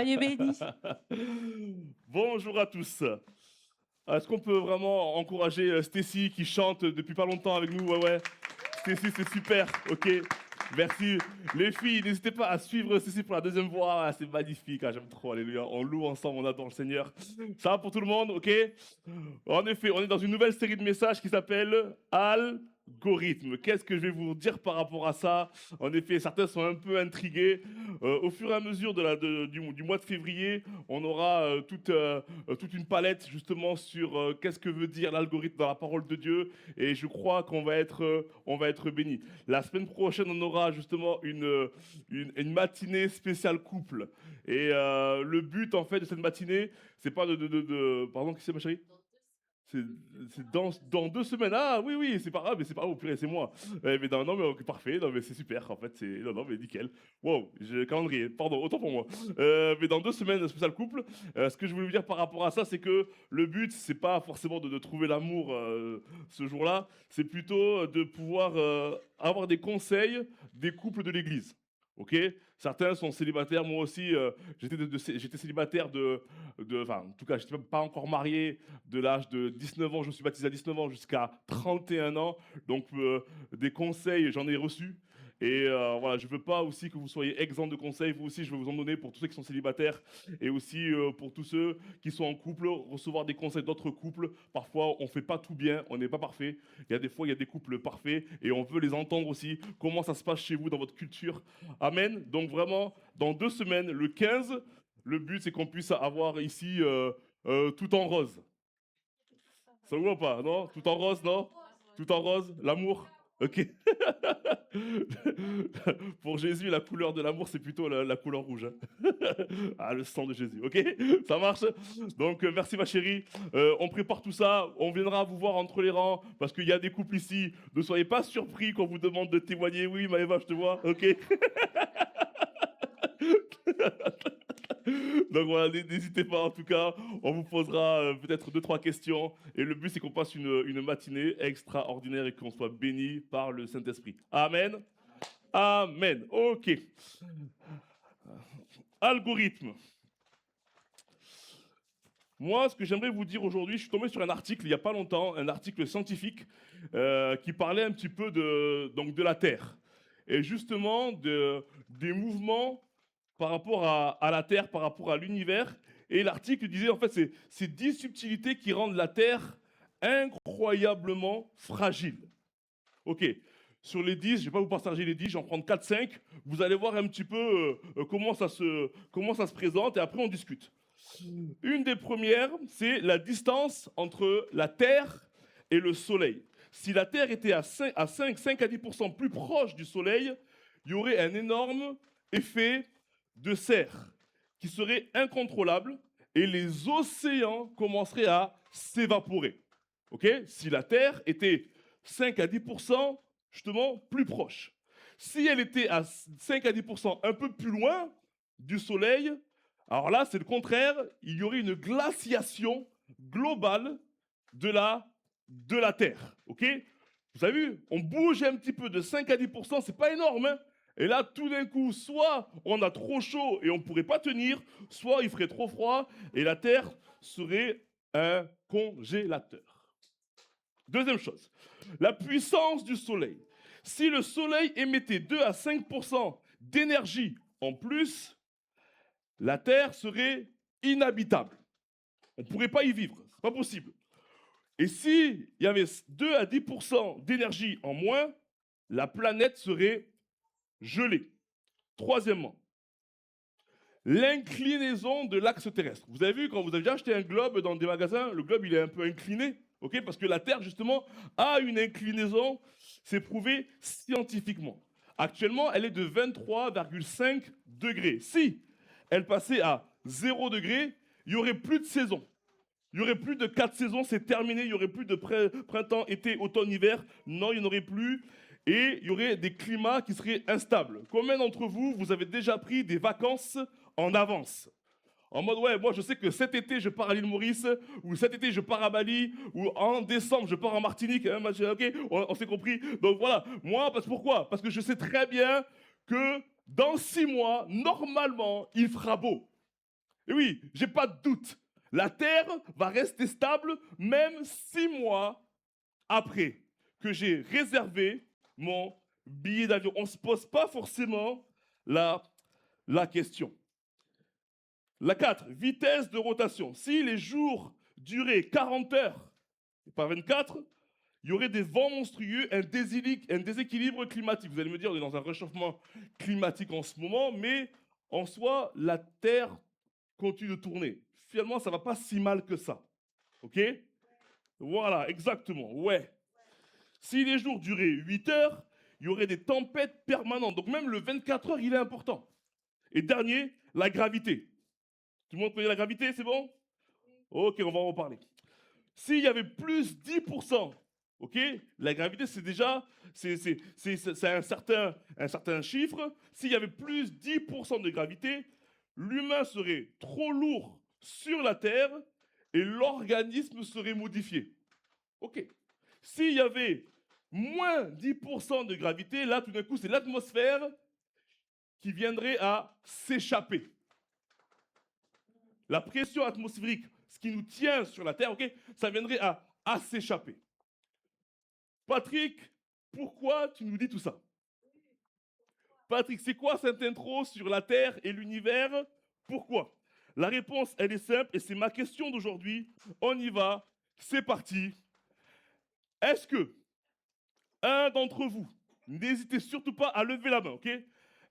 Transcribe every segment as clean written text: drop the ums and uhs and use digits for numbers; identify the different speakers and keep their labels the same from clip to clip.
Speaker 1: Soyez bénis.
Speaker 2: Bonjour à tous. Est-ce qu'on peut vraiment encourager Stacy qui chante depuis pas longtemps avec nous? Ouais, ouais. Stacy, c'est super. Ok. Merci. Les filles, n'hésitez pas à suivre Stacy pour la deuxième fois. Ah, c'est magnifique. Ah, j'aime trop. Alléluia. On loue ensemble, on adore le Seigneur. Ça va pour tout le monde? Ok. En effet, on est dans une nouvelle série de messages qui s'appelle Algorithme. Qu'est-ce que je vais vous dire par rapport à ça? En effet, certains sont un peu intrigués. Au fur et à mesure du mois de février, on aura toute une palette justement sur qu'est-ce que veut dire l'algorithme dans la parole de Dieu. Et je crois on va être bénis. La semaine prochaine, on aura justement une matinée spéciale couple. Et le but en fait de cette matinée, c'est pas Pardon, qui c'est ma chérie? C'est dans 2 semaines. Ah oui, oui, c'est pas grave, mais c'est pas grave, purée, c'est moi. Mais non, non, mais ok, parfait, non, mais c'est super, en fait, c'est... Non, non, mais nickel. Wow, j'ai le calendrier, pardon, autant pour moi. Mais dans 2 semaines, spécial couple, ce que je voulais vous dire par rapport à ça, c'est que le but, c'est pas forcément de trouver l'amour ce jour-là, c'est plutôt de pouvoir avoir des conseils des couples de l'église. Ok. Certains sont célibataires, moi aussi, j'étais célibataire enfin, en tout cas, j'étais même pas encore marié de l'âge de 19 ans, je me suis baptisé à 19 ans jusqu'à 31 ans. Donc, des conseils, j'en ai reçus. Et voilà, je veux pas aussi que vous soyez exempts de conseils. Vous aussi, je vais vous en donner pour tous ceux qui sont célibataires et aussi pour tous ceux qui sont en couple, recevoir des conseils d'autres couples. Parfois, on fait pas tout bien, on n'est pas parfait. Il y a des fois, il y a des couples parfaits et on veut les entendre aussi. Comment ça se passe chez vous, dans votre culture? Amen. Donc vraiment, dans 2 semaines, le 15, le but, c'est qu'on puisse avoir ici tout en rose. Ça vous va pas, non? Tout en rose, non? Tout en rose, l'amour? Ok. Pour Jésus, la couleur de l'amour, c'est plutôt la couleur rouge, hein. Ah, le sang de Jésus, ok? Ça marche? Donc, merci ma chérie. On prépare tout ça. On viendra vous voir entre les rangs parce qu'il y a des couples ici. Ne soyez pas surpris qu'on vous demande de témoigner. Oui, Maëva, je te vois, ok? Donc voilà, n'hésitez pas en tout cas, on vous posera peut-être 2, 3 questions. Et le but, c'est qu'on passe une matinée extraordinaire et qu'on soit béni par le Saint-Esprit. Amen. Amen. Ok. Algorithme. Moi, ce que j'aimerais vous dire aujourd'hui, je suis tombé sur un article il n'y a pas longtemps, un article scientifique qui parlait un petit peu donc de la Terre. Et justement, des mouvements par rapport à la Terre, par rapport à l'univers. Et l'article disait, en fait, c'est 10 subtilités qui rendent la Terre incroyablement fragile. Ok, sur les 10, je ne vais pas vous partager les 10, j'en prends 4, 5. Vous allez voir un petit peu comment ça se présente et après on discute. Une des premières, c'est la distance entre la Terre et le Soleil. Si la Terre était à 5 à 10% plus proche du Soleil, il y aurait un énorme effet de serre qui serait incontrôlable et les océans commenceraient à s'évaporer. Ok. Si la Terre était 5 à 10% justement plus proche. Si elle était à 5 à 10% un peu plus loin du Soleil, alors là, c'est le contraire, il y aurait une glaciation globale de la Terre. Ok. Vous avez vu, on bouge un petit peu de 5 à 10%, c'est pas énorme, hein. Et là, tout d'un coup, soit on a trop chaud et on ne pourrait pas tenir, soit il ferait trop froid et la Terre serait un congélateur. Deuxième chose, la puissance du Soleil. Si le Soleil émettait 2 à 5% d'énergie en plus, la Terre serait inhabitable. On ne pourrait pas y vivre, c'est pas possible. Et s'il y avait 2 à 10% d'énergie en moins, la planète serait gelée. Troisièmement, l'inclinaison de l'axe terrestre. Vous avez vu, quand vous avez déjà acheté un globe dans des magasins, le globe il est un peu incliné, ok, parce que la Terre justement a une inclinaison, c'est prouvé scientifiquement. Actuellement, elle est de 23,5 degrés. Si elle passait à 0 degré, il n'y aurait plus de saison. Il n'y aurait plus de 4 saisons, c'est terminé. Il n'y aurait plus de printemps, été, automne, hiver. Non, il n'y en aurait plus. Et il y aurait des climats qui seraient instables. Combien d'entre vous, vous avez déjà pris des vacances en avance? En mode, ouais, moi je sais que cet été je pars à l'île Maurice, ou cet été je pars à Bali, ou en décembre je pars en Martinique, hein, ok, on s'est compris. Donc voilà, moi, pourquoi? Parce que je sais très bien que dans 6 mois, normalement, il fera beau. Et oui, j'ai pas de doute. La Terre va rester stable même 6 mois après que j'ai réservé mon billet d'avion. On ne se pose pas forcément la, la question. La 4, vitesse de rotation. Si les jours duraient 40 heures et pas 24, il y aurait des vents monstrueux, un déséquilibre climatique. Vous allez me dire, on est dans un réchauffement climatique en ce moment, mais en soi, la Terre continue de tourner. Finalement, ça ne va pas si mal que ça. OK? Voilà, exactement. Ouais. Si les jours duraient 8 heures, il y aurait des tempêtes permanentes. Donc même le 24 heures, il est important. Et dernier, la gravité. Tout le monde connaît la gravité, c'est bon? Ok, on va en reparler. S'il y avait plus 10%, ok, la gravité, c'est déjà c'est un certain chiffre. S'il y avait plus 10% de gravité, l'humain serait trop lourd sur la Terre et l'organisme serait modifié. Ok. S'il y avait moins 10% de gravité, là, tout d'un coup, c'est l'atmosphère qui viendrait à s'échapper. La pression atmosphérique, ce qui nous tient sur la Terre, ok, ça viendrait à s'échapper. Patrick, pourquoi tu nous dis tout ça? Patrick, c'est quoi cette intro sur la Terre et l'univers? Pourquoi? La réponse, elle est simple et c'est ma question d'aujourd'hui. On y va, c'est parti. Est-ce que un d'entre vous, n'hésitez surtout pas à lever la main, ok?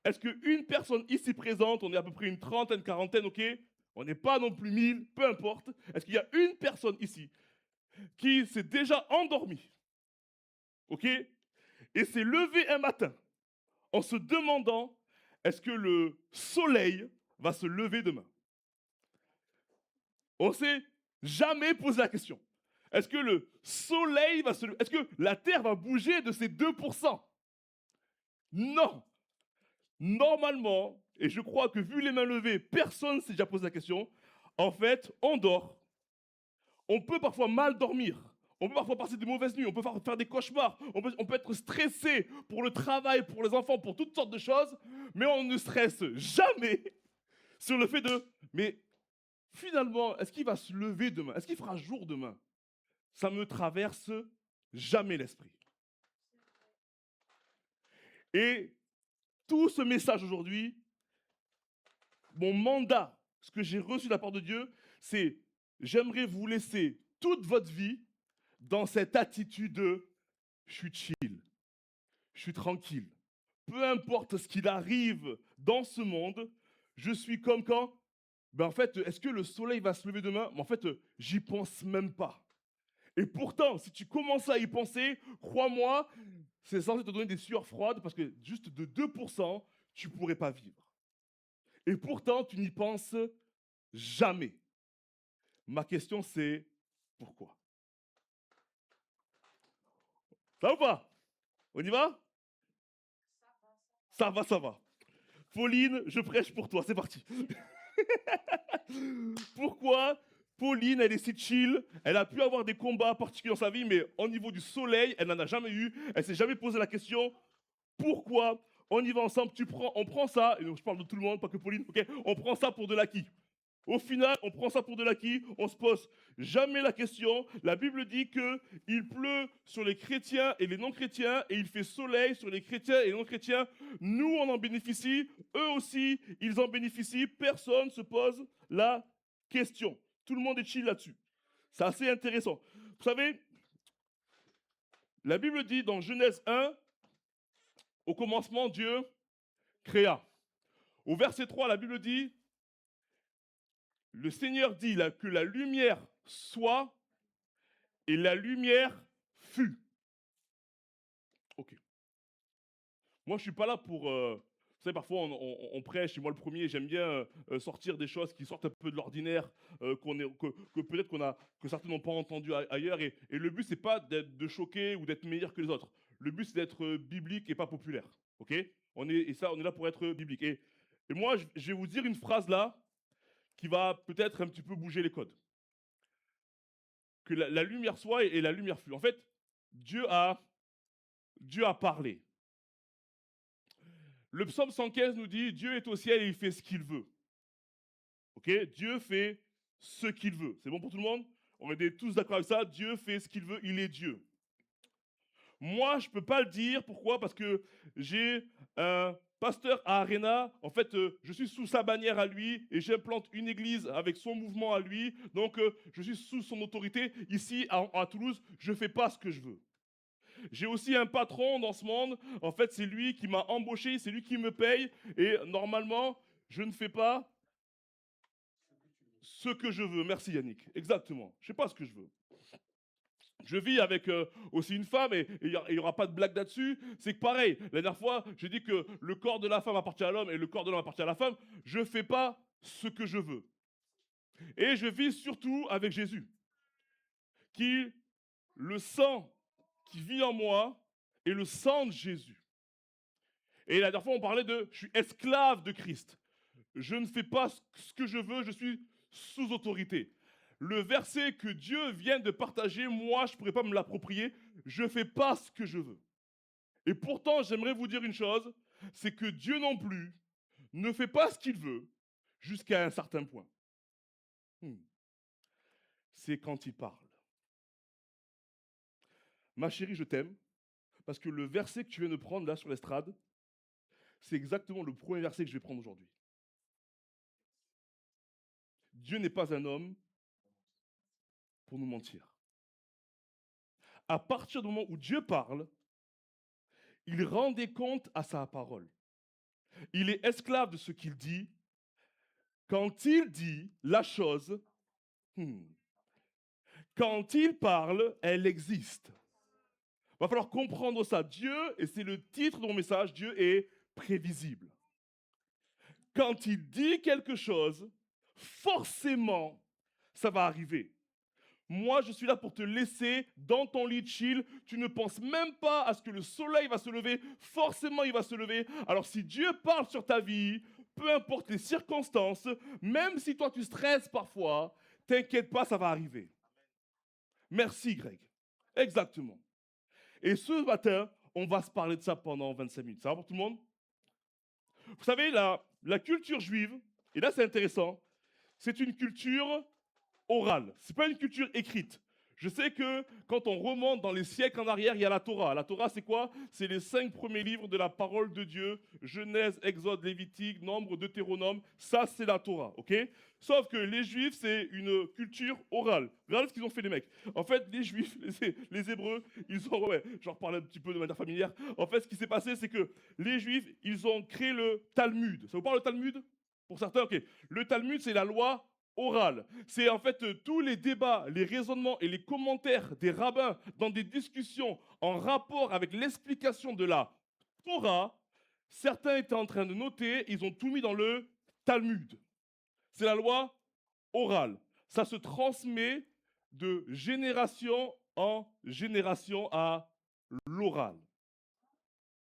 Speaker 2: Est-ce qu'une personne ici présente, on est à peu près une trentaine, quarantaine, ok? On n'est pas non plus 1000, peu importe. Est-ce qu'il y a une personne ici qui s'est déjà endormie, ok? Et s'est levée un matin en se demandant est-ce que le soleil va se lever demain? On s'est jamais posé la question. Est-ce que le soleil va se lever? Est-ce que la Terre va bouger de ces 2%? Non. Normalement, et je crois que vu les mains levées, personne ne s'est déjà posé la question. En fait, on dort. On peut parfois mal dormir. On peut parfois passer de mauvaises nuits. On peut faire des cauchemars. On peut être stressé pour le travail, pour les enfants, pour toutes sortes de choses. Mais on ne stresse jamais sur le fait de... Mais finalement, est-ce qu'il va se lever demain? Est-ce qu'il fera jour demain? Ça me traverse jamais l'esprit. Et tout ce message aujourd'hui, mon mandat, ce que j'ai reçu de la part de Dieu, c'est j'aimerais vous laisser toute votre vie dans cette attitude de je suis chill, je suis tranquille. Peu importe ce qu'il arrive dans ce monde, je suis comme quand, ben en fait, est-ce que le soleil va se lever demain? Mais en fait, j'y pense même pas. Et pourtant, si tu commences à y penser, crois-moi, c'est censé te donner des sueurs froides parce que juste de 2%, tu ne pourrais pas vivre. Et pourtant, tu n'y penses jamais. Ma question, c'est pourquoi? Ça va ou pas? On y va? Ça va, ça va. Pauline, je prêche pour toi, c'est parti. Pourquoi Pauline, elle est si chill, elle a pu avoir des combats particuliers dans sa vie, mais au niveau du soleil, elle n'en a jamais eu, elle s'est jamais posé la question, pourquoi? On y va ensemble, on prend ça, et donc je parle de tout le monde, pas que Pauline, ok? On prend ça pour de l'acquis. Au final, on prend ça pour de l'acquis, on se pose jamais la question. La Bible dit qu'il pleut sur les chrétiens et les non-chrétiens et il fait soleil sur les chrétiens et les non-chrétiens. Nous, on en bénéficie, eux aussi, ils en bénéficient. Personne ne se pose la question. Tout le monde est chill là-dessus. C'est assez intéressant. Vous savez, la Bible dit dans Genèse 1, au commencement, Dieu créa. Au verset 3, la Bible dit, le Seigneur dit là, que la lumière soit et la lumière fut. Ok. Moi, je suis pas là pour... vous savez, parfois, on prêche, et moi le premier, j'aime bien sortir des choses qui sortent un peu de l'ordinaire, que peut-être que certains n'ont pas entendu ailleurs. Et le but, c'est pas de choquer ou d'être meilleur que les autres. Le but, c'est d'être biblique et pas populaire. Ok? On est là pour être biblique. Et moi, je vais vous dire une phrase là qui va peut-être un petit peu bouger les codes. Que la lumière soit et la lumière fut. En fait, Dieu a parlé. Le psaume 115 nous dit Dieu est au ciel et il fait ce qu'il veut. Ok? Dieu fait ce qu'il veut. C'est bon pour tout le monde? On est tous d'accord avec ça. Dieu fait ce qu'il veut. Il est Dieu. Moi, je ne peux pas le dire. Pourquoi? Parce que j'ai un pasteur à Arena. En fait, je suis sous sa bannière à lui et j'implante une église avec son mouvement à lui. Donc, je suis sous son autorité. Ici, à Toulouse, je ne fais pas ce que je veux. J'ai aussi un patron dans ce monde. En fait, c'est lui qui m'a embauché, c'est lui qui me paye. Et normalement, je ne fais pas ce que je veux. Merci Yannick. Exactement. Je ne sais pas ce que je veux. Je vis avec aussi une femme et il n'y aura pas de blague là-dessus. C'est que pareil, la dernière fois, j'ai dit que le corps de la femme appartient à l'homme et le corps de l'homme appartient à la femme. Je ne fais pas ce que je veux. Et je vis surtout avec Jésus, qui, le sang qui vit en moi, est le sang de Jésus. Et la dernière fois, on parlait de je suis esclave de Christ. Je ne fais pas ce que je veux, je suis sous autorité. Le verset que Dieu vient de partager, moi, je ne pourrais pas me l'approprier. Je ne fais pas ce que je veux. Et pourtant, j'aimerais vous dire une chose, c'est que Dieu non plus ne fait pas ce qu'il veut jusqu'à un certain point. C'est quand il parle. Ma chérie, je t'aime, parce que le verset que tu viens de prendre là sur l'estrade, c'est exactement le premier verset que je vais prendre aujourd'hui. Dieu n'est pas un homme pour nous mentir. À partir du moment où Dieu parle, il rend des comptes à sa parole. Il est esclave de ce qu'il dit. Quand il dit la chose, quand il parle, elle existe. Il va falloir comprendre ça. Dieu, et c'est le titre de mon message, Dieu est prévisible. Quand il dit quelque chose, forcément, ça va arriver. Moi, je suis là pour te laisser dans ton lit chill. Tu ne penses même pas à ce que le soleil va se lever. Forcément, il va se lever. Alors, si Dieu parle sur ta vie, peu importe les circonstances, même si toi tu stresses parfois, t'inquiète pas, ça va arriver. Merci, Greg. Exactement. Et ce matin, on va se parler de ça pendant 25 minutes. Ça va pour tout le monde? Vous savez, la culture juive, et là c'est intéressant, c'est une culture orale. Ce n'est pas une culture écrite. Je sais que quand on remonte dans les siècles en arrière, il y a la Torah. La Torah, c'est quoi? C'est les 5 premiers livres de la parole de Dieu. Genèse, Exode, Lévitique, Nombre, Deutéronome. Ça, c'est la Torah, ok? Sauf que les Juifs, c'est une culture orale. Regardez ce qu'ils ont fait, les mecs. En fait, les Juifs, les Hébreux, ils ont... Ouais, j'en reparle un petit peu de manière familière. En fait, ce qui s'est passé, c'est que les Juifs, ils ont créé le Talmud. Ça vous parle, le Talmud? Pour certains, ok. Le Talmud, c'est la loi orale. C'est en fait tous les débats, les raisonnements et les commentaires des rabbins dans des discussions en rapport avec l'explication de la Torah. Certains étaient en train de noter, ils ont tout mis dans le Talmud. C'est la loi orale. Ça se transmet de génération en génération à l'oral.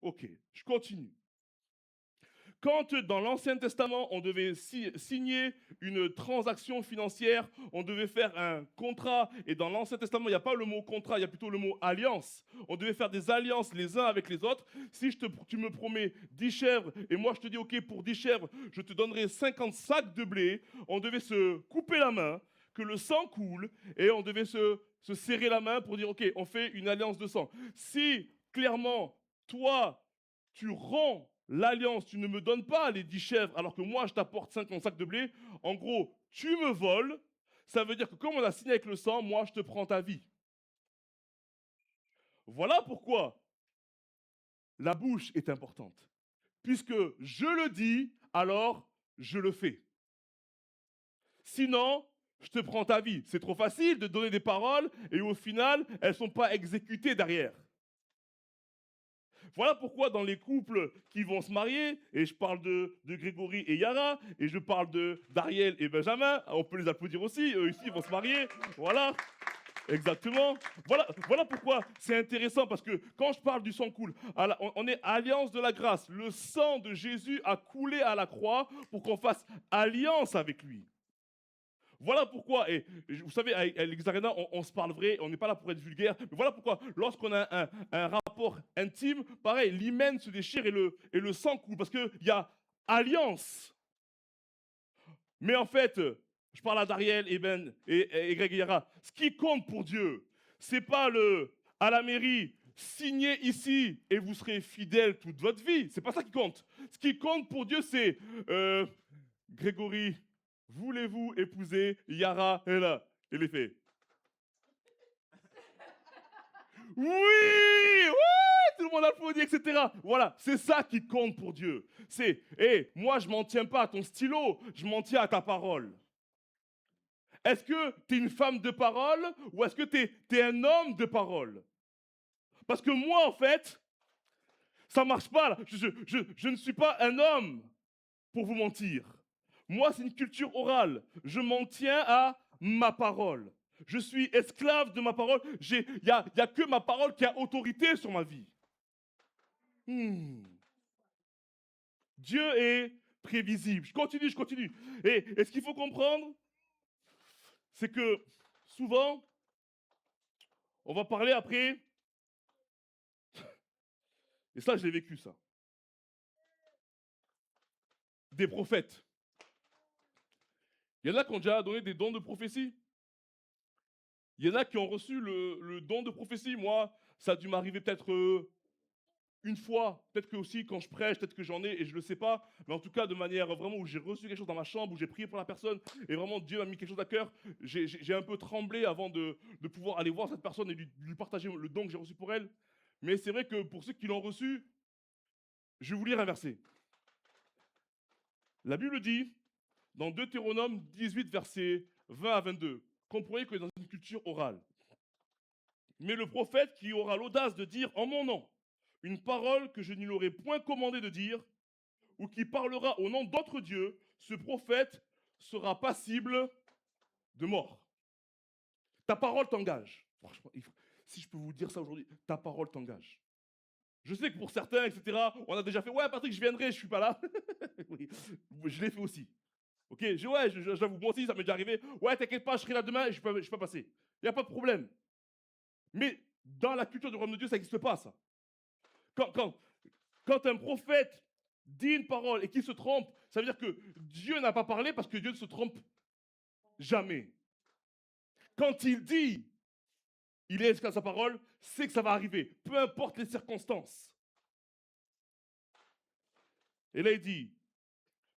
Speaker 2: Ok, je continue. Quand dans l'Ancien Testament, on devait signer une transaction financière, on devait faire un contrat, et dans l'Ancien Testament, il n'y a pas le mot contrat, il y a plutôt le mot alliance. On devait faire des alliances les uns avec les autres. Si tu me promets 10 chèvres, et moi je te dis, ok, pour 10 chèvres, je te donnerai 50 sacs de blé, on devait se couper la main, que le sang coule, et on devait se serrer la main pour dire, ok, on fait une alliance de sang. Si, clairement, toi, tu rends l'alliance, tu ne me donnes pas les 10 chèvres alors que moi je t'apporte 50 sacs de blé, en gros, tu me voles, ça veut dire que comme on a signé avec le sang, moi je te prends ta vie. Voilà pourquoi la bouche est importante. Puisque je le dis, alors je le fais. Sinon, je te prends ta vie. C'est trop facile de donner des paroles et au final, elles ne sont pas exécutées derrière. Voilà pourquoi dans les couples qui vont se marier, et je parle de Grégory et Yara, et je parle d'Ariel et Benjamin, on peut les applaudir aussi, eux ici ils vont se marier, voilà, exactement. Voilà pourquoi c'est intéressant, parce que quand je parle du sang coule, on est alliance de la grâce. Le sang de Jésus a coulé à la croix pour qu'on fasse alliance avec lui. Voilà pourquoi, et vous savez, avec l'Hexarena, on se parle vrai, on n'est pas là pour être vulgaire, mais voilà pourquoi, lorsqu'on a un rapport intime, pareil, l'hymen se déchire et le sang coule, parce qu'il y a alliance. Mais en fait, je parle à Dariel et Ben et Greg et Yara. Ce qui compte pour Dieu, c'est pas le à la mairie, signez ici et vous serez fidèle toute votre vie. C'est pas ça qui compte. Ce qui compte pour Dieu, c'est Grégory, voulez-vous épouser Yara? Et là, il est fait. Oui, ouais, tout le monde applaudit, etc. Voilà, c'est ça qui compte pour Dieu. C'est, hé, moi je m'en tiens pas à ton stylo, je m'en tiens à ta parole. Est-ce que tu es une femme de parole ou est-ce que tu es un homme de parole? Parce que moi, en fait, ça marche pas. Là. Je ne suis pas un homme pour vous mentir. Moi, c'est une culture orale. Je m'en tiens à ma parole. Je suis esclave de ma parole. Il y a que ma parole qui a autorité sur ma vie. Dieu est prévisible. Je continue, je continue. Et ce qu'il faut comprendre, c'est que souvent, on va parler après, et ça, je l'ai vécu, ça, des prophètes. Il y en a qui ont déjà donné des dons de prophétie. Il y en a qui ont reçu le don de prophétie. Moi, ça a dû m'arriver peut-être une fois. Peut-être que aussi quand je prêche, peut-être que j'en ai et je ne le sais pas. Mais en tout cas, de manière vraiment où j'ai reçu quelque chose dans ma chambre, où j'ai prié pour la personne et vraiment Dieu m'a mis quelque chose à cœur. J'ai un peu tremblé avant de pouvoir aller voir cette personne et lui partager le don que j'ai reçu pour elle. Mais c'est vrai que pour ceux qui l'ont reçu, je vais vous lire un verset. La Bible dit, dans Deutéronome 18, versets 20 à 22, comprenez que dans une culture orale. Mais le prophète qui aura l'audace de dire en mon nom une parole que je ne lui aurais point commandé de dire, ou qui parlera au nom d'autres dieux, ce prophète sera passible de mort. Ta parole t'engage. Franchement, si je peux vous dire ça aujourd'hui, ta parole t'engage. Je sais que pour certains, etc., on a déjà fait, ouais, Patrick, je viendrai, je suis pas là. Oui, je l'ai fait aussi. Ok, j'avoue, moi aussi, ça m'est déjà arrivé. Ouais, t'inquiète pas, je serai là demain et je ne suis pas passé. Il n'y a pas de problème. Mais dans la culture du royaume de Dieu, ça n'existe pas, ça. Quand un prophète dit une parole et qu'il se trompe, ça veut dire que Dieu n'a pas parlé parce que Dieu ne se trompe jamais. Quand il dit, il est esclave de sa parole, c'est que ça va arriver, peu importe les circonstances. Et là, il dit,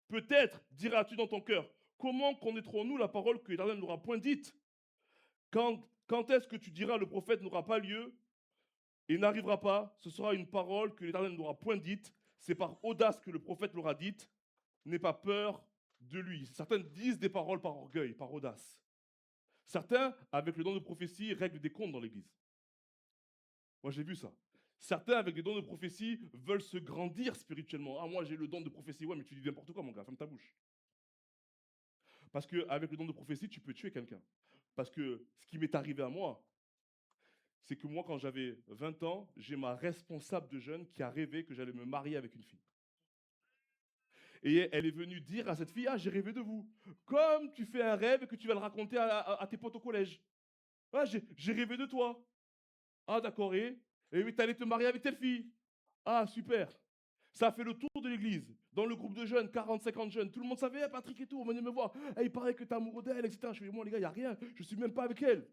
Speaker 2: peut-être diras-tu dans ton cœur, comment connaîtrons-nous la parole que l'Éternel n'aura point dite? Quand est-ce que tu diras, le prophète n'aura pas lieu et n'arrivera pas? Ce sera une parole que l'Éternel n'aura point dite. C'est par audace que le prophète l'aura dite. N'aie pas peur de lui. Certains disent des paroles par orgueil, par audace. Certains, avec le don de prophétie, règlent des comptes dans l'église. Moi, j'ai vu ça. Certains, avec les dons de prophétie, veulent se grandir spirituellement. Ah, moi, j'ai le don de prophétie. Ouais, mais tu dis n'importe quoi, mon gars, ferme ta bouche. Parce qu'avec le don de prophétie, tu peux tuer quelqu'un. Parce que ce qui m'est arrivé à moi, c'est que moi, quand j'avais 20 ans, j'ai ma responsable de jeunes qui a rêvé que j'allais me marier avec une fille. Et elle est venue dire à cette fille, ah, j'ai rêvé de vous. Comme tu fais un rêve et que tu vas le raconter à tes potes au collège. Ah, j'ai rêvé de toi. Ah, d'accord, et oui, t'allais te marier avec telle fille. Ah, super. Ça a fait le tour de l'église. Dans le groupe de jeunes, 40, 50 jeunes. Tout le monde savait, Patrick et tout, venez me voir. Il paraît que t'es amoureux d'elle, etc. Je fais, moi, les gars, il n'y a rien. Je suis même pas avec elle.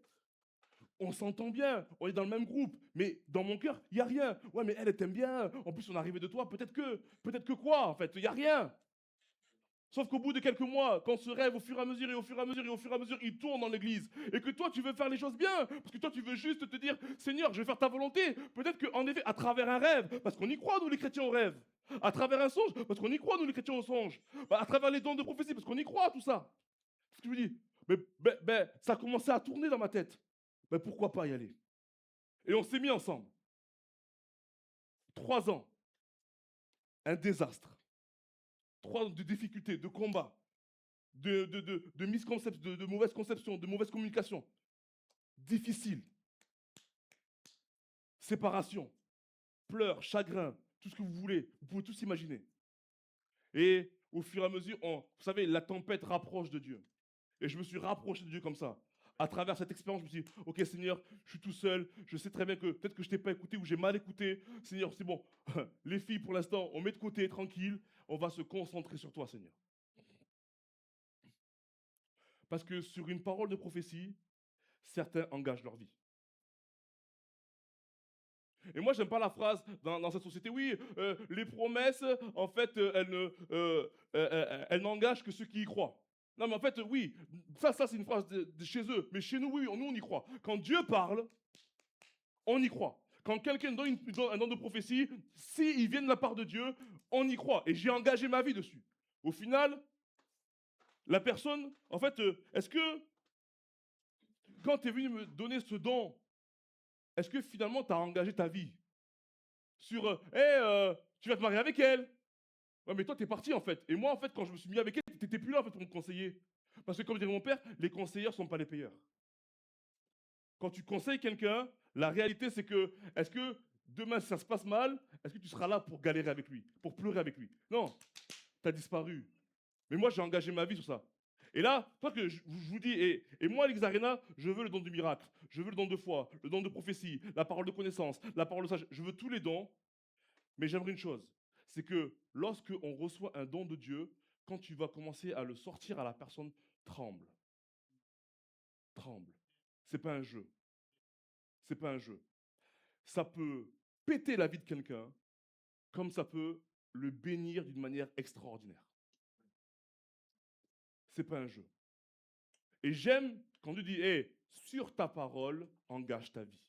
Speaker 2: On s'entend bien, on est dans le même groupe, mais dans mon cœur, il n'y a rien. Ouais, mais elle t'aime bien. En plus, on est arrivé de toi. Peut-être que quoi, en fait, il n'y a rien. Sauf qu'au bout de quelques mois, quand ce rêve, au fur et à mesure, et au fur et à mesure, et au fur et à mesure, il tourne dans l'église, et que toi, tu veux faire les choses bien, parce que toi, tu veux juste te dire, Seigneur, je vais faire ta volonté. Peut-être qu'en effet, à travers un rêve, parce qu'on y croit, nous, les chrétiens, au rêve. À travers un songe, parce qu'on y croit, nous, les chrétiens, au songe. À travers les dons de prophétie, parce qu'on y croit, tout ça. Ce que je vous dis, ça a commencé à tourner dans ma tête. Pourquoi pas y aller? Et on s'est mis ensemble. 3 ans. Un désastre. 3 ans de difficultés, de combats, de misconceptions, de mauvaises conceptions, de mauvaise communication. Difficile. Séparation. Pleurs, chagrin, tout ce que vous voulez. Vous pouvez tous imaginer. Et au fur et à mesure, vous savez, la tempête rapproche de Dieu. Et je me suis rapproché de Dieu comme ça. À travers cette expérience, je me suis dit, ok Seigneur, je suis tout seul, je sais très bien que peut-être que je t'ai pas écouté ou j'ai mal écouté. Seigneur, c'est bon, les filles pour l'instant, on met de côté, tranquille, on va se concentrer sur toi Seigneur. Parce que sur une parole de prophétie, certains engagent leur vie. Et moi, j'aime pas la phrase dans cette société, oui, les promesses, en fait, elles n'engagent que ceux qui y croient. Non, mais en fait, oui, ça c'est une phrase de chez eux. Mais chez nous, oui, nous, on y croit. Quand Dieu parle, on y croit. Quand quelqu'un donne un don de prophétie, s'il vient de la part de Dieu, on y croit. Et j'ai engagé ma vie dessus. Au final, la personne, en fait, est-ce que quand tu es venu me donner ce don, est-ce que finalement tu as engagé ta vie sur, tu vas te marier avec elle? Ouais, mais toi, t'es parti en fait. Et moi, en fait, quand je me suis mis avec elle, t'étais plus là en fait pour me conseiller. Parce que comme dirait mon père, les conseilleurs sont pas les payeurs. Quand tu conseilles quelqu'un, la réalité c'est que, est-ce que demain si ça se passe mal, est-ce que tu seras là pour galérer avec lui, pour pleurer avec lui? Non, t'as disparu. Mais moi, j'ai engagé ma vie sur ça. Et là, toi que je vous dis, et moi, Alex Arena, je veux le don du miracle, je veux le don de foi, le don de prophétie, la parole de connaissance, la parole de sagesse. Je veux tous les dons, mais j'aimerais une chose, c'est que lorsque on reçoit un don de Dieu, quand tu vas commencer à le sortir à la personne, tremble. Tremble. C'est pas un jeu. C'est pas un jeu. Ça peut péter la vie de quelqu'un, comme ça peut le bénir d'une manière extraordinaire. C'est pas un jeu. Et j'aime quand tu dis, hey, sur ta parole, engage ta vie.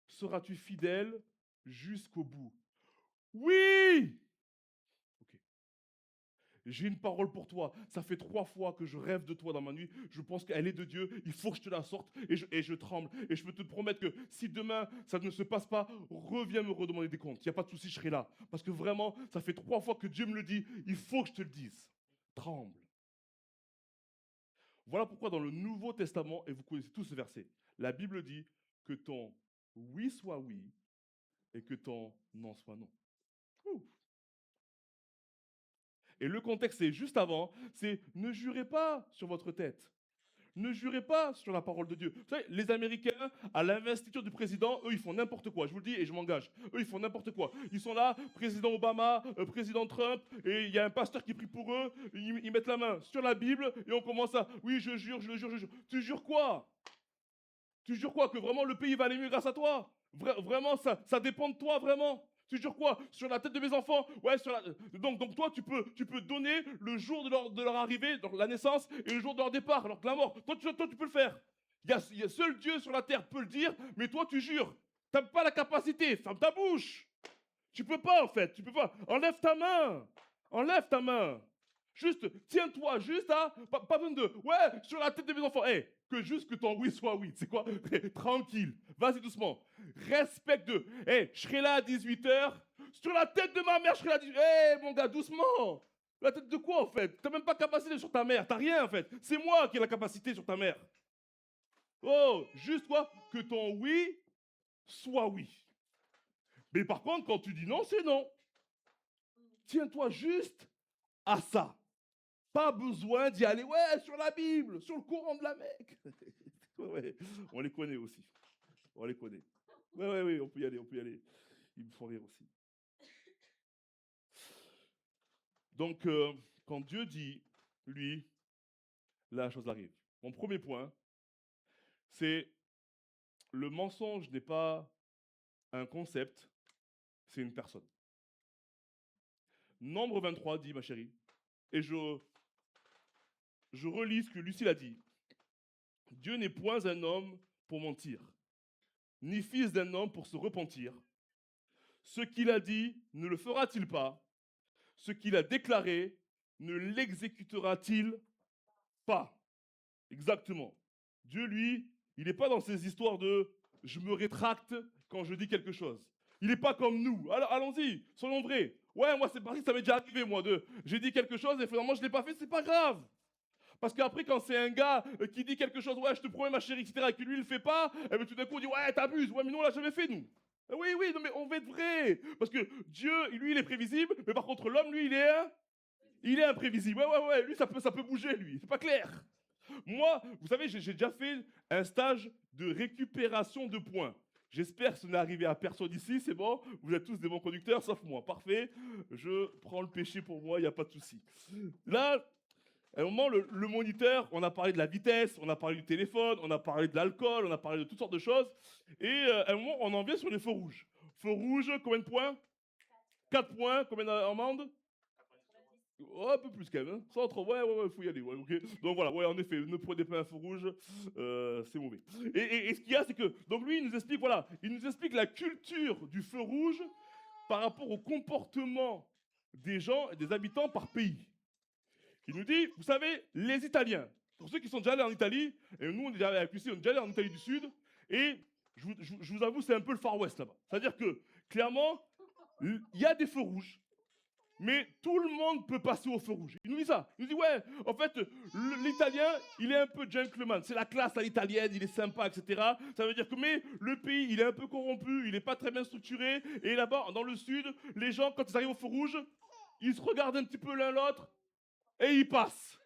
Speaker 2: Seras-tu fidèle jusqu'au bout? Oui! Ok. J'ai une parole pour toi. Ça fait 3 fois que je rêve de toi dans ma nuit. Je pense qu'elle est de Dieu. Il faut que je te la sorte. Et je tremble. Et je peux te promettre que si demain ça ne se passe pas, reviens me redemander des comptes. Il n'y a pas de souci, je serai là. Parce que vraiment, ça fait 3 fois que Dieu me le dit. Il faut que je te le dise. Tremble. Voilà pourquoi dans le Nouveau Testament, et vous connaissez tous ce verset, la Bible dit que ton oui soit oui et que ton non soit non. Ouh. Et le contexte, c'est juste avant, c'est ne jurez pas sur votre tête. Ne jurez pas sur la parole de Dieu. Vous savez, les Américains, à l'investiture du président, eux, ils font n'importe quoi. Je vous le dis et je m'engage. Eux, ils font n'importe quoi. Ils sont là, président Obama, président Trump, et il y a un pasteur qui prie pour eux. Ils mettent la main sur la Bible et on commence à, oui, je jure, je jure, je jure. Tu jures quoi? Tu jures quoi? Que vraiment le pays va aller mieux grâce à toi? Vraiment, ça dépend de toi, vraiment. Tu jures quoi? Sur la tête de mes enfants? Ouais, donc toi, tu peux donner le jour de leur arrivée, donc la naissance, et le jour de leur départ, alors que la mort. Toi, tu peux le faire. Il y a seul Dieu sur la terre peut le dire, mais toi, tu jures. Tu n'as pas la capacité. Ferme ta bouche. Tu peux pas, en fait. Tu peux pas. Enlève ta main. Enlève ta main. Juste, tiens-toi juste à. Pas besoin de. Ouais, sur la tête de mes enfants. Hey, que juste que ton oui soit oui. C'est quoi? Tranquille. Vas-y doucement. Respecte-le. Hey, je serai là à 18h. Sur la tête de ma mère, je serai là à 18h. Hey, mon gars, doucement. La tête de quoi, en fait? T'as même pas capacité sur ta mère. T'as rien, en fait. C'est moi qui ai la capacité sur ta mère. Oh, juste quoi? Que ton oui soit oui. Mais par contre, quand tu dis non, c'est non. Tiens-toi juste à ça. Pas besoin d'y aller, ouais, sur la Bible, sur le Coran de la Mecque. Ouais, on les connaît aussi. On les connaît. Ouais, on peut y aller, on peut y aller. Ils me font rire aussi. Donc, quand Dieu dit, lui, la chose arrive. Mon premier point, c'est le mensonge n'est pas un concept, c'est une personne. Nombre 23 dit, ma chérie, et je relis ce que Lucille a dit. Dieu n'est point un homme pour mentir, ni fils d'un homme pour se repentir. Ce qu'il a dit, ne le fera-t-il pas? Ce qu'il a déclaré, ne l'exécutera-t-il pas? Exactement. Dieu, lui, il n'est pas dans ces histoires de je me rétracte quand je dis quelque chose. Il n'est pas comme nous. Alors, allons-y, soyons vrais. Ouais, moi, c'est parti, ça m'est déjà arrivé, moi, j'ai dit quelque chose et finalement, je ne l'ai pas fait, c'est pas grave. Parce qu'après, quand c'est un gars qui dit quelque chose, ouais, je te promets, ma chérie, etc., et que lui, il le fait pas, et bien tout d'un coup, on dit, ouais, t'abuses. Ouais, mais nous, on l'a jamais fait, nous. Oui, non, mais on va être vrai. Parce que Dieu, lui, il est prévisible, mais par contre, l'homme, lui, il est imprévisible. Ouais, lui, ça peut bouger, lui. C'est pas clair. Moi, vous savez, j'ai déjà fait un stage de récupération de points. J'espère que ce n'est arrivé à personne ici, c'est bon. Vous êtes tous des bons conducteurs, sauf moi. Parfait. Je prends le péché pour moi, il n'y a pas de souci. Là, À un moment, le moniteur, on a parlé de la vitesse, on a parlé du téléphone, on a parlé de l'alcool, on a parlé de toutes sortes de choses. Et à un moment, on en vient sur les feux rouges. Feu rouge, combien de points? 4 points, combien d'amendes? Oh, un peu plus quand même. Hein. Sans trop, ouais, faut y aller. Ouais, ok. Donc voilà, ouais, en effet, ne prenez pas un feu rouge, c'est mauvais. Et ce qu'il y a, c'est que, donc lui, il nous explique, voilà, il nous explique la culture du feu rouge par rapport au comportement des gens et des habitants par pays. Il nous dit, vous savez, les Italiens, pour ceux qui sont déjà allés en Italie, et nous, on est déjà allés avec Lucie, on est déjà allés en Italie du Sud, et je vous avoue, c'est un peu le Far West là-bas. C'est-à-dire que, clairement, il y a des feux rouges, mais tout le monde peut passer au feu rouge. Il nous dit ça. Il nous dit, ouais, en fait, l'Italien, il est un peu gentleman. C'est la classe à l'italienne, il est sympa, etc. Ça veut dire que, mais le pays, il est un peu corrompu, il n'est pas très bien structuré. Et là-bas, dans le sud, les gens, quand ils arrivent au feu rouge, ils se regardent un petit peu l'un l'autre et ils passent.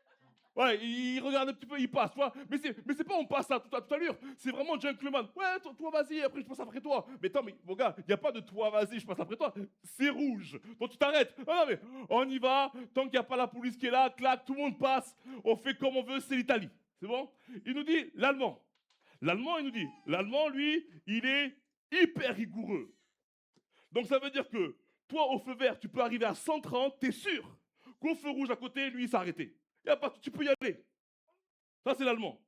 Speaker 2: Ouais, il regarde un petit peu, il passe, tu vois. Mais c'est pas on passe à toute allure. C'est vraiment gentleman. Ouais, toi vas-y, après je passe après toi. Mais attends, mais mon gars, il n'y a pas de toi vas-y, je passe après toi. C'est rouge. Donc tu t'arrêtes. Ah non, mais on y va. Tant qu'il n'y a pas la police qui est là, clac, tout le monde passe. On fait comme on veut, c'est l'Italie. C'est bon? Il nous dit l'allemand. L'allemand, il nous dit. L'allemand, lui, il est hyper rigoureux. Donc ça veut dire que toi, au feu vert, tu peux arriver à 130, t'es sûr qu'au feu rouge à côté, lui, il s'est arrêté. Y a pas, tu peux y aller. Ça, c'est l'allemand.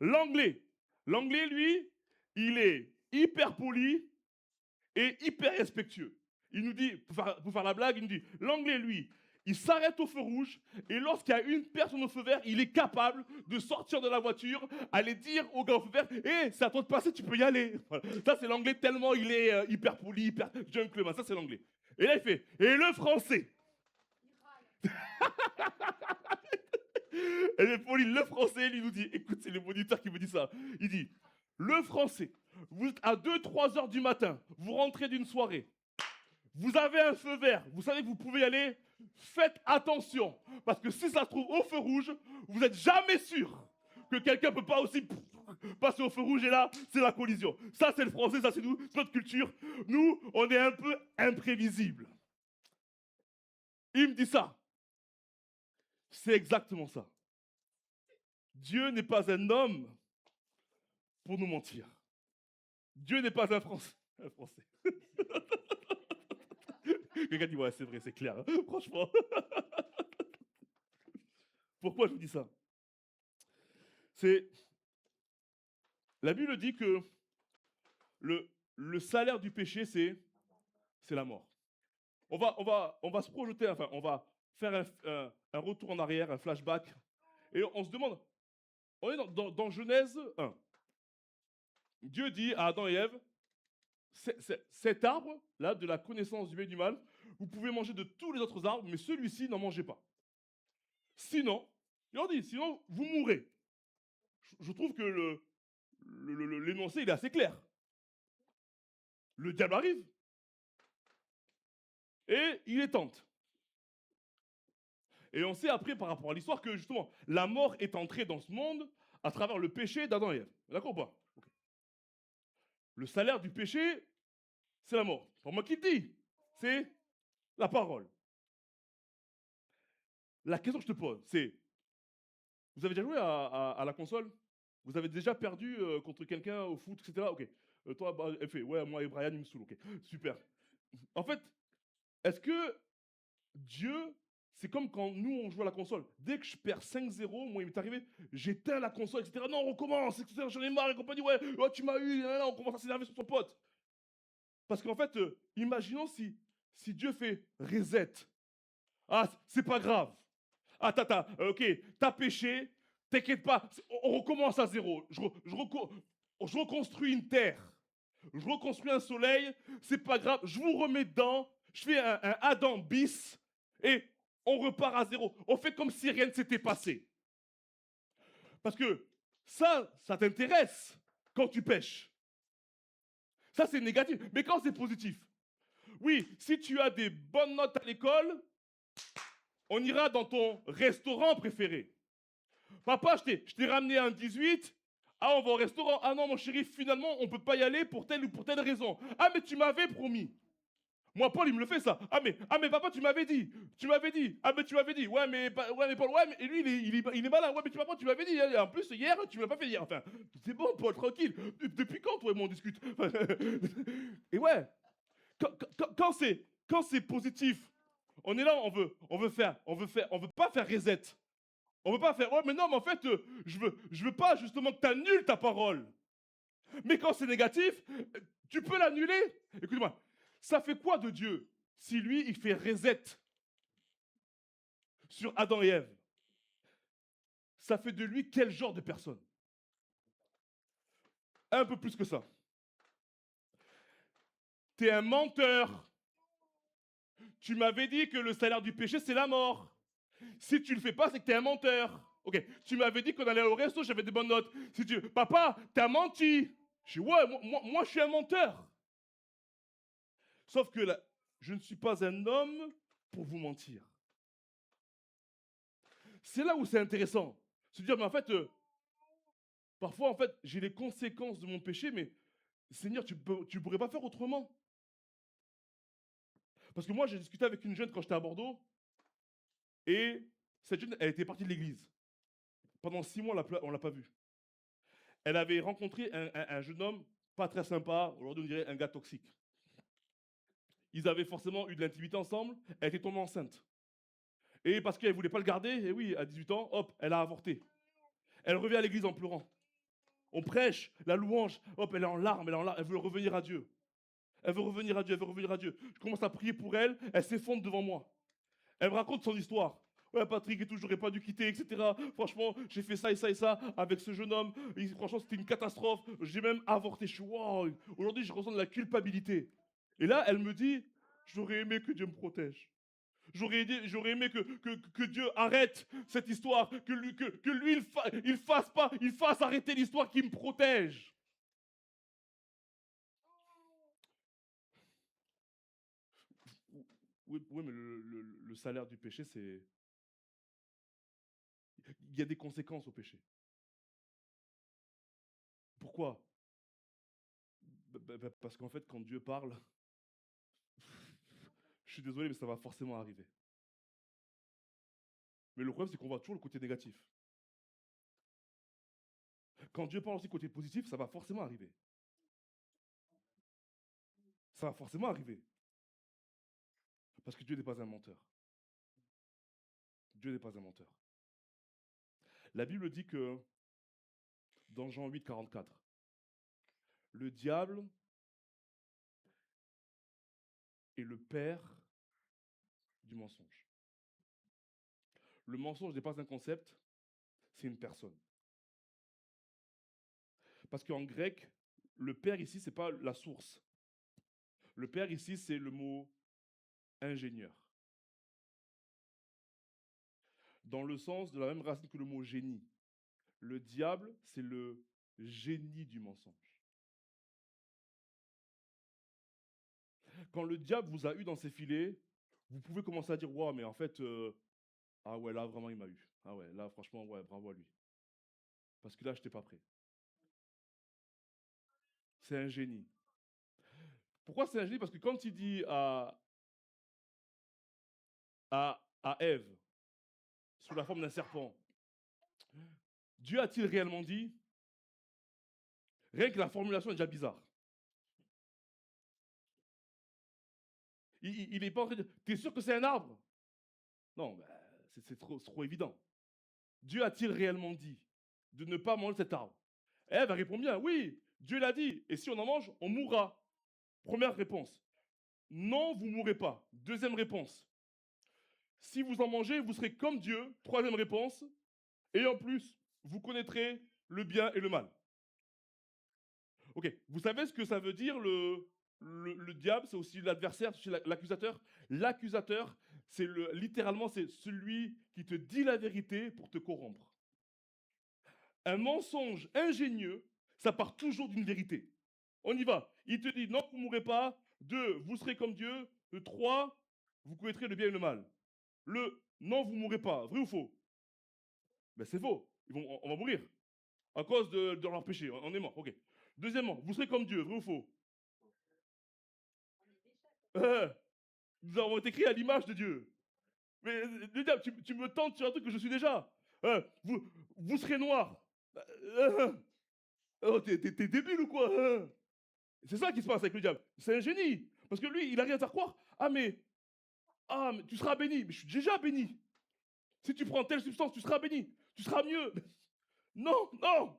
Speaker 2: L'anglais. L'anglais, lui, il est hyper poli et hyper respectueux. Il nous dit, pour faire la blague, il nous dit, l'anglais, lui, il s'arrête au feu rouge et lorsqu'il y a une personne au feu vert, il est capable de sortir de la voiture, aller dire au gars au feu vert, hé, c'est à toi de passer, tu peux y aller. Voilà. Ça, c'est l'anglais tellement il est hyper poli, hyper gentleman. Ça, c'est l'anglais. Et là, il fait, et le français. Elle est polie, le français, il nous dit, écoute, c'est le moniteur qui me dit ça. Il dit, le français, vous êtes à 2-3 heures du matin, vous rentrez d'une soirée, vous avez un feu vert, vous savez que vous pouvez y aller, faites attention, parce que si ça se trouve au feu rouge, vous n'êtes jamais sûr que quelqu'un peut pas aussi passer au feu rouge et là, c'est la collision. Ça, c'est le français, ça, c'est nous, c'est notre culture. Nous, on est un peu imprévisibles. Il me dit ça. C'est exactement ça. Dieu n'est pas un homme pour nous mentir. Dieu n'est pas un Français. Un Français. Quelqu'un dit, ouais, c'est vrai, c'est clair. Hein. Franchement. Pourquoi je vous dis ça? C'est. La Bible dit que le salaire du péché, c'est la mort. On va se projeter, enfin, on va faire un retour en arrière, un flashback. Et on se demande, on est dans Genèse 1. Dieu dit à Adam et Ève, cet arbre, là, de la connaissance du bien et du mal, vous pouvez manger de tous les autres arbres, mais celui-ci, n'en mangez pas. Sinon, il leur dit, sinon, vous mourrez. Je trouve que l'énoncé, il est assez clair. Le diable arrive. Et il les tente. Et on sait après, par rapport à l'histoire, que justement, la mort est entrée dans ce monde à travers le péché d'Adam et Ève. D'accord ou pas? Okay. Le salaire du péché, c'est la mort. C'est pas moi qui le dis. C'est la parole. La question que je te pose, c'est, vous avez déjà joué à la console? Vous avez déjà perdu contre quelqu'un au foot, etc. Ok. Toi, bah, elle fait, ouais, moi et Brian, il me saoule. Ok, super. En fait, est-ce que Dieu, c'est comme quand nous, on joue à la console. Dès que je perds 5-0, moi, il m'est arrivé, j'éteins la console, etc. Non, on recommence, etc. J'en ai marre et compagnie. Ouais, oh, tu m'as eu, là, on commence à s'énerver sur son pote. Parce qu'en fait, imaginons si Dieu fait reset. Ah, c'est pas grave. Ah, ok, t'as péché, t'inquiète pas, on recommence à zéro. Je reconstruis une terre. Je reconstruis un soleil, c'est pas grave, je vous remets dedans, je fais un Adam bis et on repart à zéro. On fait comme si rien ne s'était passé. Parce que ça t'intéresse quand tu pêches. Ça, c'est négatif. Mais quand c'est positif, oui, si tu as des bonnes notes à l'école, on ira dans ton restaurant préféré. Papa, je t'ai ramené un 18. Ah, on va au restaurant. Ah non, mon chéri, finalement, on ne peut pas y aller pour telle ou pour telle raison. Ah, mais tu m'avais promis. Moi, Paul, il me le fait ça. Ah, mais papa, tu m'avais dit. Tu m'avais dit. Ah, mais tu m'avais dit. Ouais, mais Paul, ouais, mais lui, il est malin. Ouais, mais papa, tu m'avais dit. En plus, hier, tu me l'as pas fait hier. Enfin, c'est bon, Paul, tranquille. Depuis quand, toi et moi, on discute? Et ouais, quand c'est positif, on est là, on veut pas faire reset. On veut pas faire, ouais, mais non, mais en fait, je veux pas justement que tu annules ta parole. Mais quand c'est négatif, tu peux l'annuler. Écoute-moi, ça fait quoi de Dieu si lui, il fait reset sur Adam et Ève? Ça fait de lui quel genre de personne? Un peu plus que ça. T'es un menteur. Tu m'avais dit que le salaire du péché, c'est la mort. Si tu le fais pas, c'est que t'es un menteur. Ok, tu m'avais dit qu'on allait au resto, j'avais des bonnes notes. Si tu... Papa, t'as menti. Je dis, ouais, moi, je suis un menteur. Sauf que là, je ne suis pas un homme pour vous mentir. C'est là où c'est intéressant. Se dire, mais en fait, parfois, en fait, j'ai les conséquences de mon péché, mais Seigneur, tu pourrais pas faire autrement. Parce que moi, j'ai discuté avec une jeune quand j'étais à Bordeaux, et cette jeune, elle était partie de l'église. Pendant 6 mois, on l'a pas vue. Elle avait rencontré un jeune homme pas très sympa, aujourd'hui on dirait un gars toxique. Ils avaient forcément eu de l'intimité ensemble, elle était tombée enceinte. Et parce qu'elle ne voulait pas le garder, et oui, à 18 ans, hop, elle a avorté. Elle revient à l'église en pleurant. On prêche, la louange, hop, elle est en larmes, elle veut revenir à Dieu. Elle veut revenir à Dieu, elle veut revenir à Dieu. Je commence à prier pour elle, elle s'effondre devant moi. Elle me raconte son histoire. Ouais, Patrick et tout, j'aurais pas dû quitter, etc. Franchement, j'ai fait ça et ça et ça avec ce jeune homme. Et franchement, c'était une catastrophe. J'ai même avorté. Je suis, wow. Aujourd'hui, je ressens de la culpabilité. Et là, elle me dit, j'aurais aimé que Dieu me protège. J'aurais aimé que Dieu arrête cette histoire, que lui il fasse arrêter l'histoire qui me protège. Oui, oui, mais le salaire du péché, c'est... Il y a des conséquences au péché. Pourquoi? Parce qu'en fait, quand Dieu parle, je suis désolé, mais ça va forcément arriver. Mais le problème, c'est qu'on voit toujours le côté négatif. Quand Dieu parle aussi côté positif, ça va forcément arriver. Ça va forcément arriver. Parce que Dieu n'est pas un menteur. Dieu n'est pas un menteur. La Bible dit que, dans Jean 8, 44, le diable est le père du mensonge. Le mensonge n'est pas un concept, c'est une personne. Parce qu'en grec, le père ici, ce n'est pas la source. Le père ici, c'est le mot ingénieur. Dans le sens de la même racine que le mot génie. Le diable, c'est le génie du mensonge. Quand le diable vous a eu dans ses filets, vous pouvez commencer à dire, waouh, mais en fait, ah ouais, là, vraiment, il m'a eu. Ah ouais, là, franchement, ouais, bravo à lui. Parce que là, je n'étais pas prêt. C'est un génie. Pourquoi c'est un génie? Parce que quand il dit à Ève, sous la forme d'un serpent, Dieu a-t-il réellement dit? Rien que la formulation est déjà bizarre. Il n'est pas en train de dire, t'es sûr que c'est un arbre? Non, bah, c'est trop évident. Dieu a-t-il réellement dit de ne pas manger cet arbre? Ève répond bien, oui, Dieu l'a dit. Et si on en mange, on mourra. Première réponse. Non, vous ne mourrez pas. Deuxième réponse. Si vous en mangez, vous serez comme Dieu. Troisième réponse. Et en plus, vous connaîtrez le bien et le mal. Ok, vous savez ce que ça veut dire le diable? C'est aussi l'adversaire, c'est l'accusateur. L'accusateur, littéralement, c'est celui qui te dit la vérité pour te corrompre. Un mensonge ingénieux, ça part toujours d'une vérité. On y va. Il te dit non, vous ne mourrez pas. 2, vous serez comme Dieu. 3, vous connaîtrez le bien et le mal. Le non, vous ne mourrez pas. Vrai ou faux? Ben, c'est faux. On va mourir. À cause de leur péché. On est mort. Ok. Deuxièmement, vous serez comme Dieu. Vrai ou faux? Euh, Nous avons été créés à l'image de Dieu. Mais le diable, tu me tentes sur un truc que je suis déjà. Vous serez noir. Oh, t'es débile ou quoi? C'est ça qui se passe avec le diable. C'est un génie. Parce que lui, il arrive à faire croire, mais tu seras béni. Mais je suis déjà béni. Si tu prends telle substance, tu seras béni. Tu seras mieux. Non, non.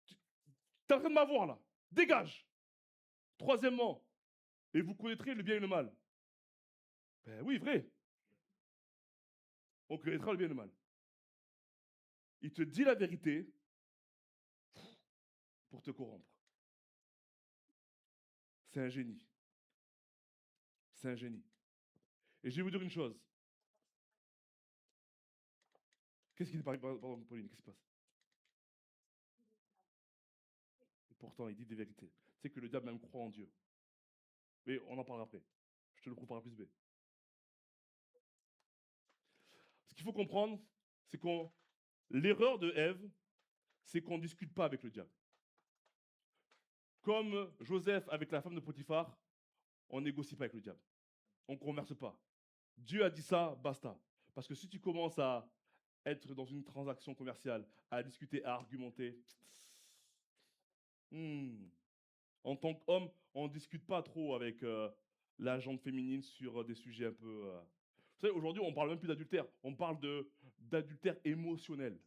Speaker 2: Tu es en train de m'avoir là. Dégage. Troisièmement, et vous connaîtrez le bien et le mal. Ben oui, vrai. On connaîtra le bien et le mal. Il te dit la vérité pour te corrompre. C'est un génie. C'est un génie. Et je vais vous dire une chose. Qu'est-ce qui se passe, pardon, Pauline, qu'est-ce qui se passe? Et pourtant, il dit des vérités. Tu sais que le diable même croit en Dieu. Mais on en parlera après. Je te le prouve par A plus B. Ce qu'il faut comprendre, c'est qu'on. L'erreur de Ève, c'est qu'on ne discute pas avec le diable. Comme Joseph avec la femme de Potiphar, on négocie pas avec le diable. On ne converse pas. Dieu a dit ça, basta. Parce que si tu commences à être dans une transaction commerciale, à discuter, à argumenter, en tant qu'homme, on ne discute pas trop avec la gente féminine sur des sujets un peu. Vous savez, aujourd'hui, on ne parle même plus d'adultère. On parle d'adultère émotionnel.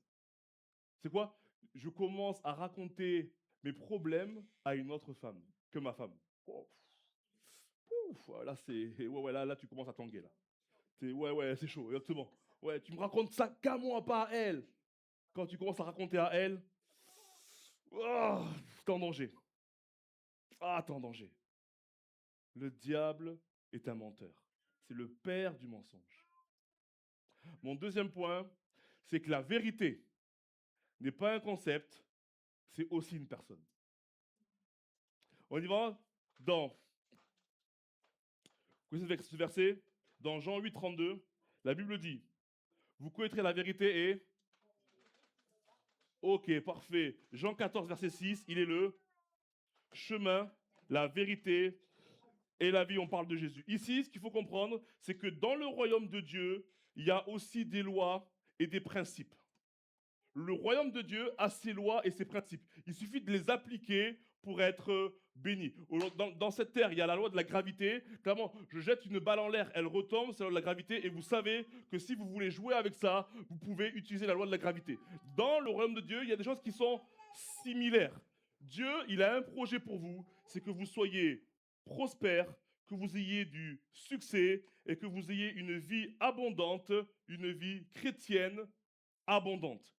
Speaker 2: C'est quoi? Je commence à raconter mes problèmes à une autre femme que ma femme. Oh, ouf, là, c'est. Ouais, là, tu commences à tanguer, là. Ouais, c'est chaud, exactement. Ouais, tu me racontes ça qu'à moi, pas à elle. Quand tu commences à raconter à elle, t'es en danger. T'es en danger. Le diable est un menteur. C'est le père du mensonge. Mon deuxième point, c'est que la vérité n'est pas un concept, c'est aussi une personne. On y va dans ce verset, dans Jean 8, 32, la Bible dit, vous connaîtrez la vérité et... Ok, parfait. Jean 14, verset 6, il est le chemin, la vérité et la vie. On parle de Jésus. Ici, ce qu'il faut comprendre, c'est que dans le royaume de Dieu, il y a aussi des lois et des principes. Le royaume de Dieu a ses lois et ses principes. Il suffit de les appliquer pour être béni. Dans cette terre, il y a la loi de la gravité. Clairement, je jette une balle en l'air, elle retombe, c'est la loi de la gravité. Et vous savez que si vous voulez jouer avec ça, vous pouvez utiliser la loi de la gravité. Dans le royaume de Dieu, il y a des choses qui sont similaires. Dieu, il a un projet pour vous, c'est que vous soyez prospères, que vous ayez du succès et que vous ayez une vie abondante, une vie chrétienne abondante.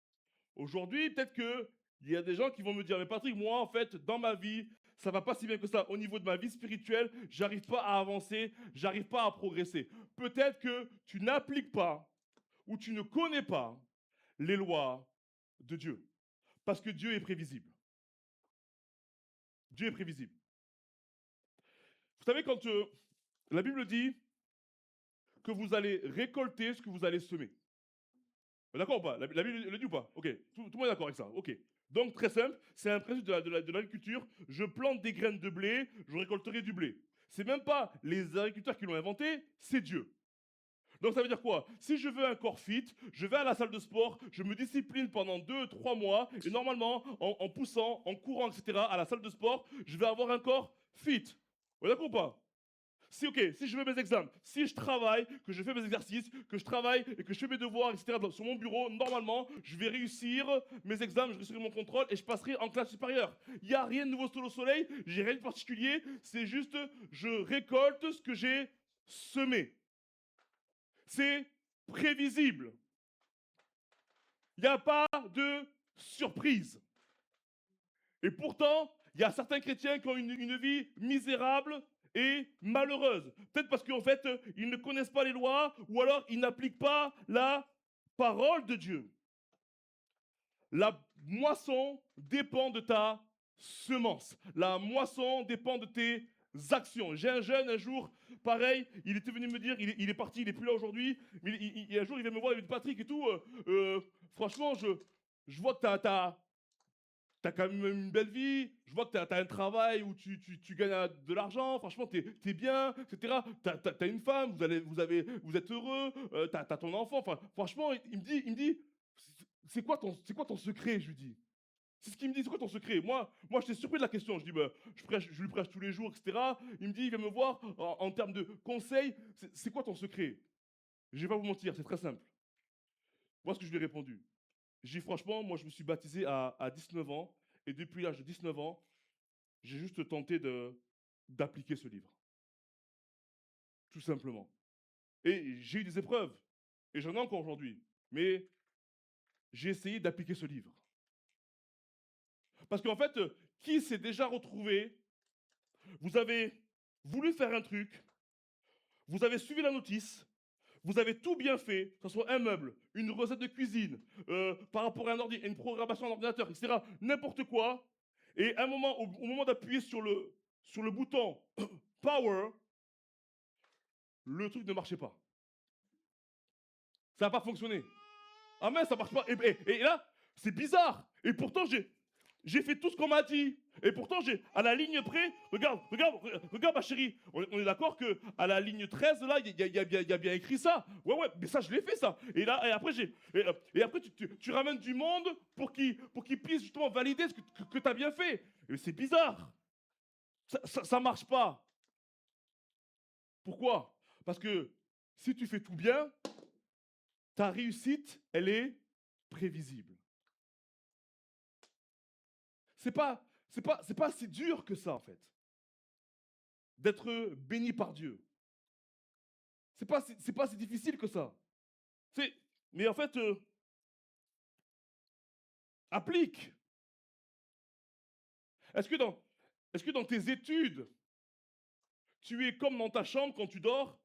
Speaker 2: Aujourd'hui, peut-être qu'il y a des gens qui vont me dire, mais Patrick, moi, en fait, dans ma vie, ça va pas si bien que ça. Au niveau de ma vie spirituelle, j'arrive pas à avancer, j'arrive pas à progresser. Peut-être que tu n'appliques pas ou tu ne connais pas les lois de Dieu. Parce que Dieu est prévisible. Dieu est prévisible. Vous savez, quand la Bible dit que vous allez récolter ce que vous allez semer. D'accord ou pas? La Bible le dit ou pas? Ok. Tout le monde est d'accord avec ça. Ok. Donc, très simple, c'est un principe de l'agriculture. Je plante des graines de blé, je récolterai du blé. C'est même pas les agriculteurs qui l'ont inventé, c'est Dieu. Donc ça veut dire quoi? Si je veux un corps fit, je vais à la salle de sport, je me discipline pendant 2-3 mois, et normalement, en poussant, en courant, etc., à la salle de sport, je vais avoir un corps fit. Vous êtes d'accord ou pas? Si, ok, si je fais mes examens, si je travaille, que je fais mes exercices, que je travaille et que je fais mes devoirs, etc., sur mon bureau, normalement, je vais réussir mes examens, je réussirai mon contrôle et je passerai en classe supérieure. Il n'y a rien de nouveau sous le soleil, j'ai rien de particulier, c'est juste je récolte ce que j'ai semé. C'est prévisible. Il n'y a pas de surprise. Et pourtant, il y a certains chrétiens qui ont une vie misérable et malheureuse. Peut-être parce qu'en fait, ils ne connaissent pas les lois ou alors ils n'appliquent pas la parole de Dieu. La moisson dépend de ta semence. La moisson dépend de tes actions. J'ai un jeune un jour, pareil, il était venu me dire, il est parti, il n'est plus là aujourd'hui, mais un jour il vient me voir, il me dit Patrick et tout, franchement, je vois que T'as quand même une belle vie, je vois que t'as un travail où tu gagnes de l'argent, franchement, t'es bien, etc. T'as une femme, vous êtes heureux, t'as ton enfant, enfin, franchement, il me dit, c'est quoi ton secret, je lui dis. C'est ce qu'il me dit, c'est quoi ton secret? Moi j'étais surpris de la question, je dis, bah, je lui prêche tous les jours, etc. Il me dit, il vient me voir, en termes de conseils, c'est quoi ton secret? Je vais pas vous mentir, c'est très simple. Moi, ce que je lui ai répondu, j'ai dit franchement, moi je me suis baptisé à 19 ans, et depuis l'âge de 19 ans, j'ai juste tenté d'appliquer ce livre, tout simplement. Et j'ai eu des épreuves, et j'en ai encore aujourd'hui, mais j'ai essayé d'appliquer ce livre. Parce qu'en fait, qui s'est déjà retrouvé, vous avez voulu faire un truc, vous avez suivi la notice, vous avez tout bien fait, que ce soit un meuble, une recette de cuisine, par rapport à un ordi, une programmation d'ordinateur, etc., n'importe quoi, et à un moment, au moment d'appuyer sur le bouton Power, le truc ne marchait pas. Ça n'a pas fonctionné. Ah mais ça marche pas. Et là, c'est bizarre. Et pourtant, j'ai fait tout ce qu'on m'a dit. Et pourtant, à la ligne près, regarde ma chérie. On est d'accord que à la ligne 13, là, il y a bien écrit ça. Ouais, mais ça, je l'ai fait, ça. Et là, et après, après tu ramènes du monde pour qu'il puisse justement valider ce que tu as bien fait. Et c'est bizarre. Ça marche pas. Pourquoi? Parce que si tu fais tout bien, ta réussite, elle est prévisible. C'est pas si dur que ça, en fait, d'être béni par Dieu. C'est pas si difficile que ça. Mais en fait, applique. Est-ce que dans, est-ce que dans tes études, tu es comme dans ta chambre quand tu dors,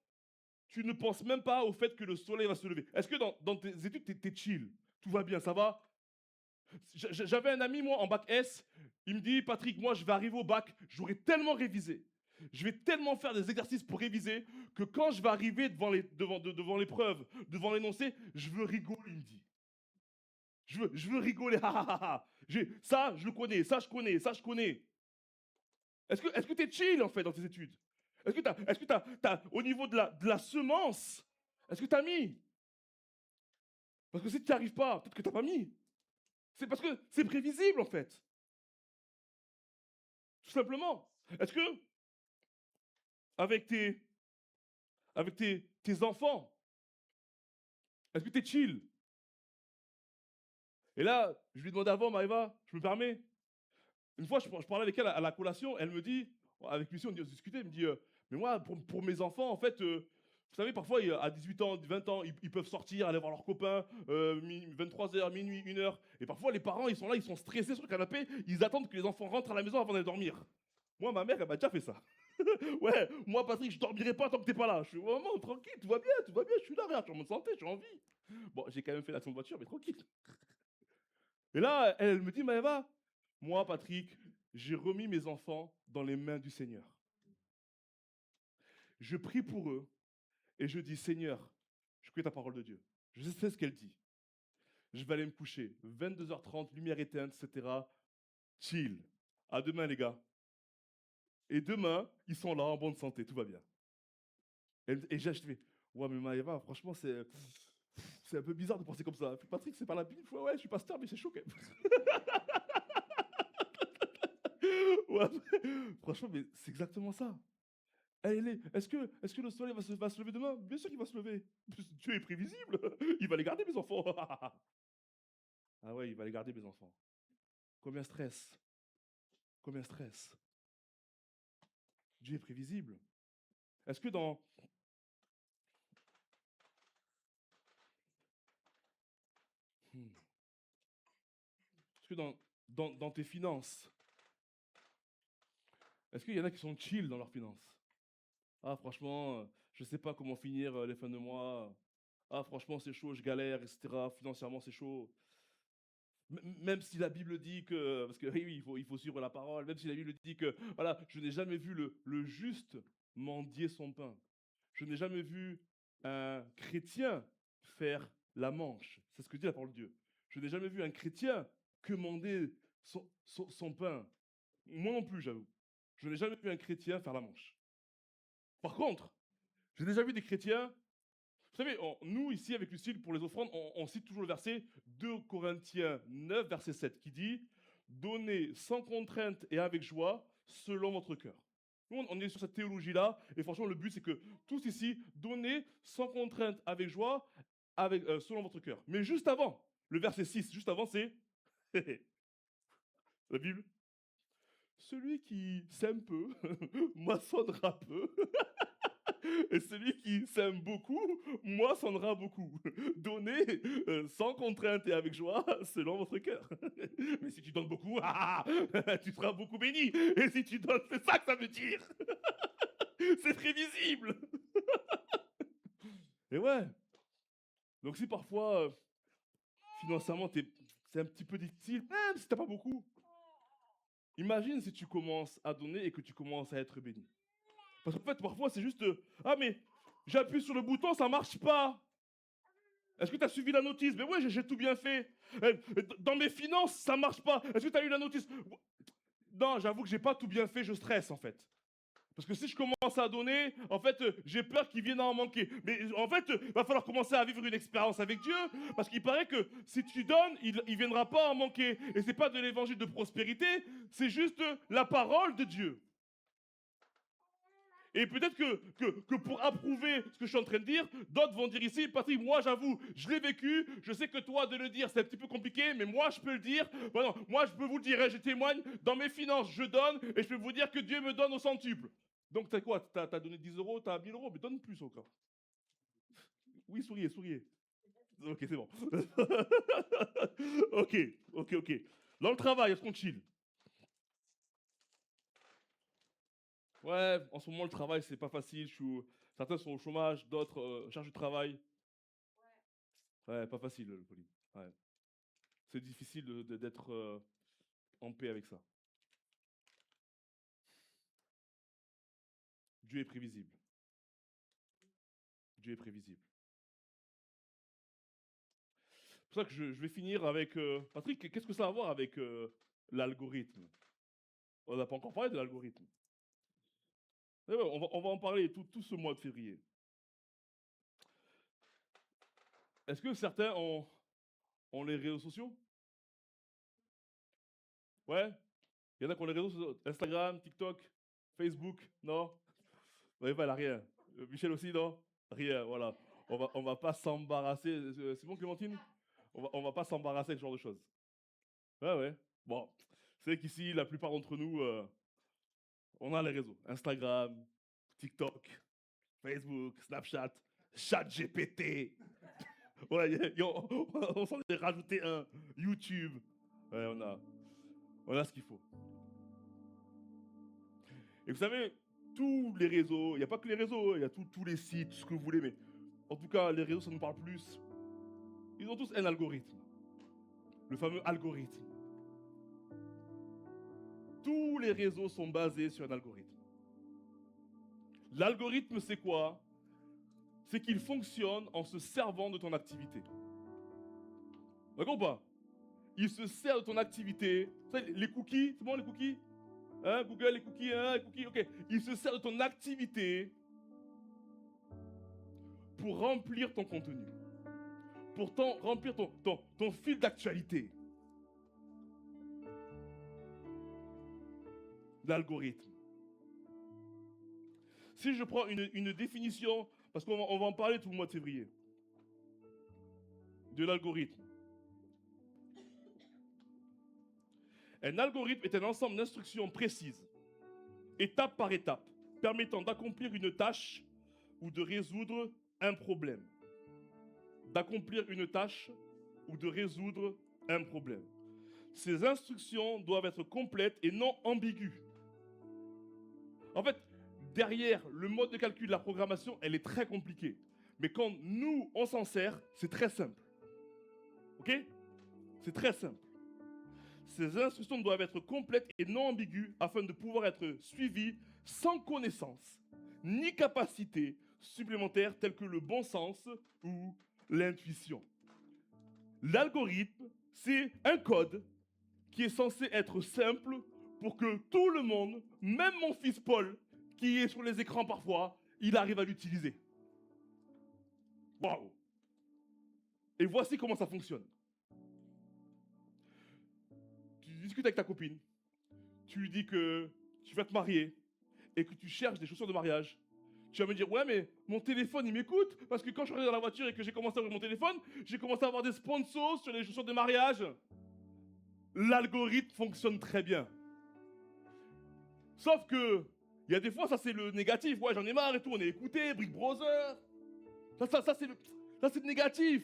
Speaker 2: tu ne penses même pas au fait que le soleil va se lever? Est-ce que dans tes études, t'es chill? Tout va bien, ça va? J'avais un ami, moi, en bac S, il me dit, Patrick, moi, je vais arriver au bac, j'aurai tellement révisé, je vais tellement faire des exercices pour réviser, que quand je vais arriver devant l'épreuve, devant l'énoncé, je veux rigoler, il me dit. Je veux rigoler, ça, je le connais, ça, je connais, ça, je connais. Est-ce que t'es chill, en fait, dans tes études? Est-ce que au niveau de la semence, est-ce que t'as mis? Parce que si tu n'y arrives pas, peut-être que t'as pas mis. C'est parce que c'est prévisible, en fait. Tout simplement. Est-ce que, avec tes enfants, est-ce que tu es chill? Et là, je lui demandais avant, Maëva, je me permets. Une fois, je parlais avec elle à la collation, elle me dit, avec Lucie, on discutait, elle me dit, mais moi, pour mes enfants, en fait, vous savez, parfois, à 18 ans, 20 ans, ils peuvent sortir, aller voir leurs copains, 23h, minuit, 1h. Et parfois, les parents, ils sont là, ils sont stressés sur le canapé, ils attendent que les enfants rentrent à la maison avant d'aller dormir. Moi, ma mère, elle m'a déjà fait ça. Ouais, moi, Patrick, je dormirai pas tant que t'es pas là. Je suis vraiment tranquille, tout va bien, je suis là, regarde, je suis en bonne santé, je suis en vie. Bon, j'ai quand même fait l'action de voiture, mais tranquille. Et là, elle me dit, Maëva, moi, Patrick, j'ai remis mes enfants dans les mains du Seigneur. Je prie pour eux et je dis, Seigneur, je connais ta parole de Dieu. Je sais ce qu'elle dit. Je vais aller me coucher. 22h30, lumière éteinte, etc. Chill. À demain, les gars. Et demain, ils sont là en bonne santé, tout va bien. Et j'ai acheté. Ouais, mais Maëva, franchement, c'est un peu bizarre de penser comme ça. Patrick, c'est pas la Bible. Ouais, je suis pasteur, mais c'est chaud quand même. Ouais, franchement, mais c'est exactement ça. Est-ce que le soleil va se lever demain? Bien sûr qu'il va se lever. Dieu est prévisible. Il va les garder, mes enfants. Ah ouais, il va les garder, mes enfants. Combien stress? Combien stress? Dieu est prévisible. Est-ce que dans. Hmm. Est-ce que dans tes finances, est-ce qu'il y en a qui sont chill dans leurs finances? Ah, franchement, je sais pas comment finir les fins de mois. Ah, franchement, c'est chaud, je galère, etc. Financièrement, c'est chaud. Même si la Bible dit que, parce que oui, il faut suivre la parole, même si la Bible dit que, voilà, je n'ai jamais vu le juste mendier son pain. Je n'ai jamais vu un chrétien faire la manche. C'est ce que dit la parole de Dieu. Je n'ai jamais vu un chrétien quemander son pain. Moi non plus, j'avoue. Je n'ai jamais vu un chrétien faire la manche. Par contre, j'ai déjà vu des chrétiens. Vous savez, nous, ici, avec Lucille, pour les offrandes, on cite toujours le verset 2 Corinthiens 9, verset 7, qui dit « Donnez sans contrainte et avec joie, selon votre cœur ». Nous, on est sur cette théologie-là, et franchement, le but, c'est que tous ici, donnez sans contrainte, avec joie, selon votre cœur. Mais juste avant, le verset 6, juste avant, c'est la Bible. Celui qui sème peu, moissonnera peu. Et celui qui s'aime beaucoup, moissonnera beaucoup. Donnez sans contrainte et avec joie, selon votre cœur. Mais si tu donnes beaucoup, tu seras beaucoup béni. Et si tu donnes, c'est ça que ça veut dire. C'est prévisible. Et ouais. Donc si parfois, financièrement, c'est un petit peu difficile, même si t'as pas beaucoup, imagine si tu commences à donner et que tu commences à être béni. Parce qu'en fait, parfois, c'est juste ah, mais j'appuie sur le bouton, ça marche pas. Est-ce que tu as suivi la notice? Mais ouais, j'ai tout bien fait. Dans mes finances, ça marche pas. Est-ce que tu as eu la notice? Non, j'avoue que j'ai pas tout bien fait, je stresse en fait. Parce que si je commence à donner, en fait, j'ai peur qu'il vienne à en manquer. Mais en fait, il va falloir commencer à vivre une expérience avec Dieu. Parce qu'il paraît que si tu donnes, il ne viendra pas en manquer. Et c'est pas de l'évangile de prospérité, c'est juste la parole de Dieu. Et peut-être que pour approuver ce que je suis en train de dire, d'autres vont dire ici, Patrick, moi j'avoue, je l'ai vécu, je sais que toi de le dire c'est un petit peu compliqué, mais moi je peux le dire. Bon, non, moi je peux vous le dire, hein, je témoigne, dans mes finances je donne, et je peux vous dire que Dieu me donne au centuple. Donc t'as quoi? T'as donné 10 euros, t'as 1000 euros, mais donne plus encore. Oui, souriez, souriez. Ok, c'est bon. Ok. Dans le travail, est-ce qu'on chill? Ouais, en ce moment, le travail, c'est pas facile. Certains sont au chômage, d'autres cherchent du travail. Ouais, pas facile, le poli. Ouais. C'est difficile d'être en paix avec ça. Dieu est prévisible. Dieu est prévisible. C'est pour ça que je vais finir avec... Patrick, qu'est-ce que ça a à voir avec l'algorithme? On n'a pas encore parlé de l'algorithme. Ouais, on va en parler tout ce mois de février. Est-ce que certains ont les réseaux sociaux? Ouais. Il y en a qui ont les réseaux sociaux. Instagram, TikTok, Facebook, non? Ouais, elle a rien. Michel aussi, non? Rien, voilà. On va pas s'embarrasser. C'est bon, Clémentine? On va pas s'embarrasser avec ce genre de choses. Ouais. Bon, c'est qu'ici, la plupart d'entre nous, on a les réseaux. Instagram, TikTok, Facebook, Snapchat, ChatGPT. Ouais, on s'en est rajouté un. YouTube. Ouais, on a ce qu'il faut. Et vous savez, tous les réseaux, il n'y a pas que les réseaux, il y a tous les sites, ce que vous voulez, mais en tout cas, les réseaux, ça nous parle plus. Ils ont tous un algorithme. Le fameux algorithme. Tous les réseaux sont basés sur un algorithme. L'algorithme, c'est quoi? C'est qu'il fonctionne en se servant de ton activité. D'accord ou pas? Il se sert de ton activité. Les cookies, c'est bon les cookies? Hein, Google, les cookies, ok. Il se sert de ton activité pour remplir ton contenu. Pour remplir ton fil d'actualité. L'algorithme. Si je prends une définition, parce qu'on va en parler tout le mois de février, de l'algorithme. Un algorithme est un ensemble d'instructions précises, étape par étape, permettant d'accomplir une tâche ou de résoudre un problème. D'accomplir une tâche ou de résoudre un problème. Ces instructions doivent être complètes et non ambiguës. En fait, derrière le mode de calcul de la programmation, elle est très compliquée. Mais quand nous, on s'en sert, c'est très simple. Ok? C'est très simple. Ces instructions doivent être complètes et non ambiguës afin de pouvoir être suivies sans connaissance ni capacité supplémentaire telles que le bon sens ou l'intuition. L'algorithme, c'est un code qui est censé être simple pour que tout le monde, même mon fils Paul, qui est sur les écrans parfois, il arrive à l'utiliser. Waouh! Et voici comment ça fonctionne. Tu discutes avec ta copine, tu lui dis que tu vas te marier et que tu cherches des chaussures de mariage. Tu vas me dire, ouais, mais mon téléphone, il m'écoute parce que quand je suis dans la voiture et que j'ai commencé à ouvrir mon téléphone, j'ai commencé à avoir des sponsors sur les chaussures de mariage. L'algorithme fonctionne très bien. Sauf que, il y a des fois, ça c'est le négatif. Ouais, j'en ai marre et tout, on est écouté, Brick Brother. Ça c'est le négatif.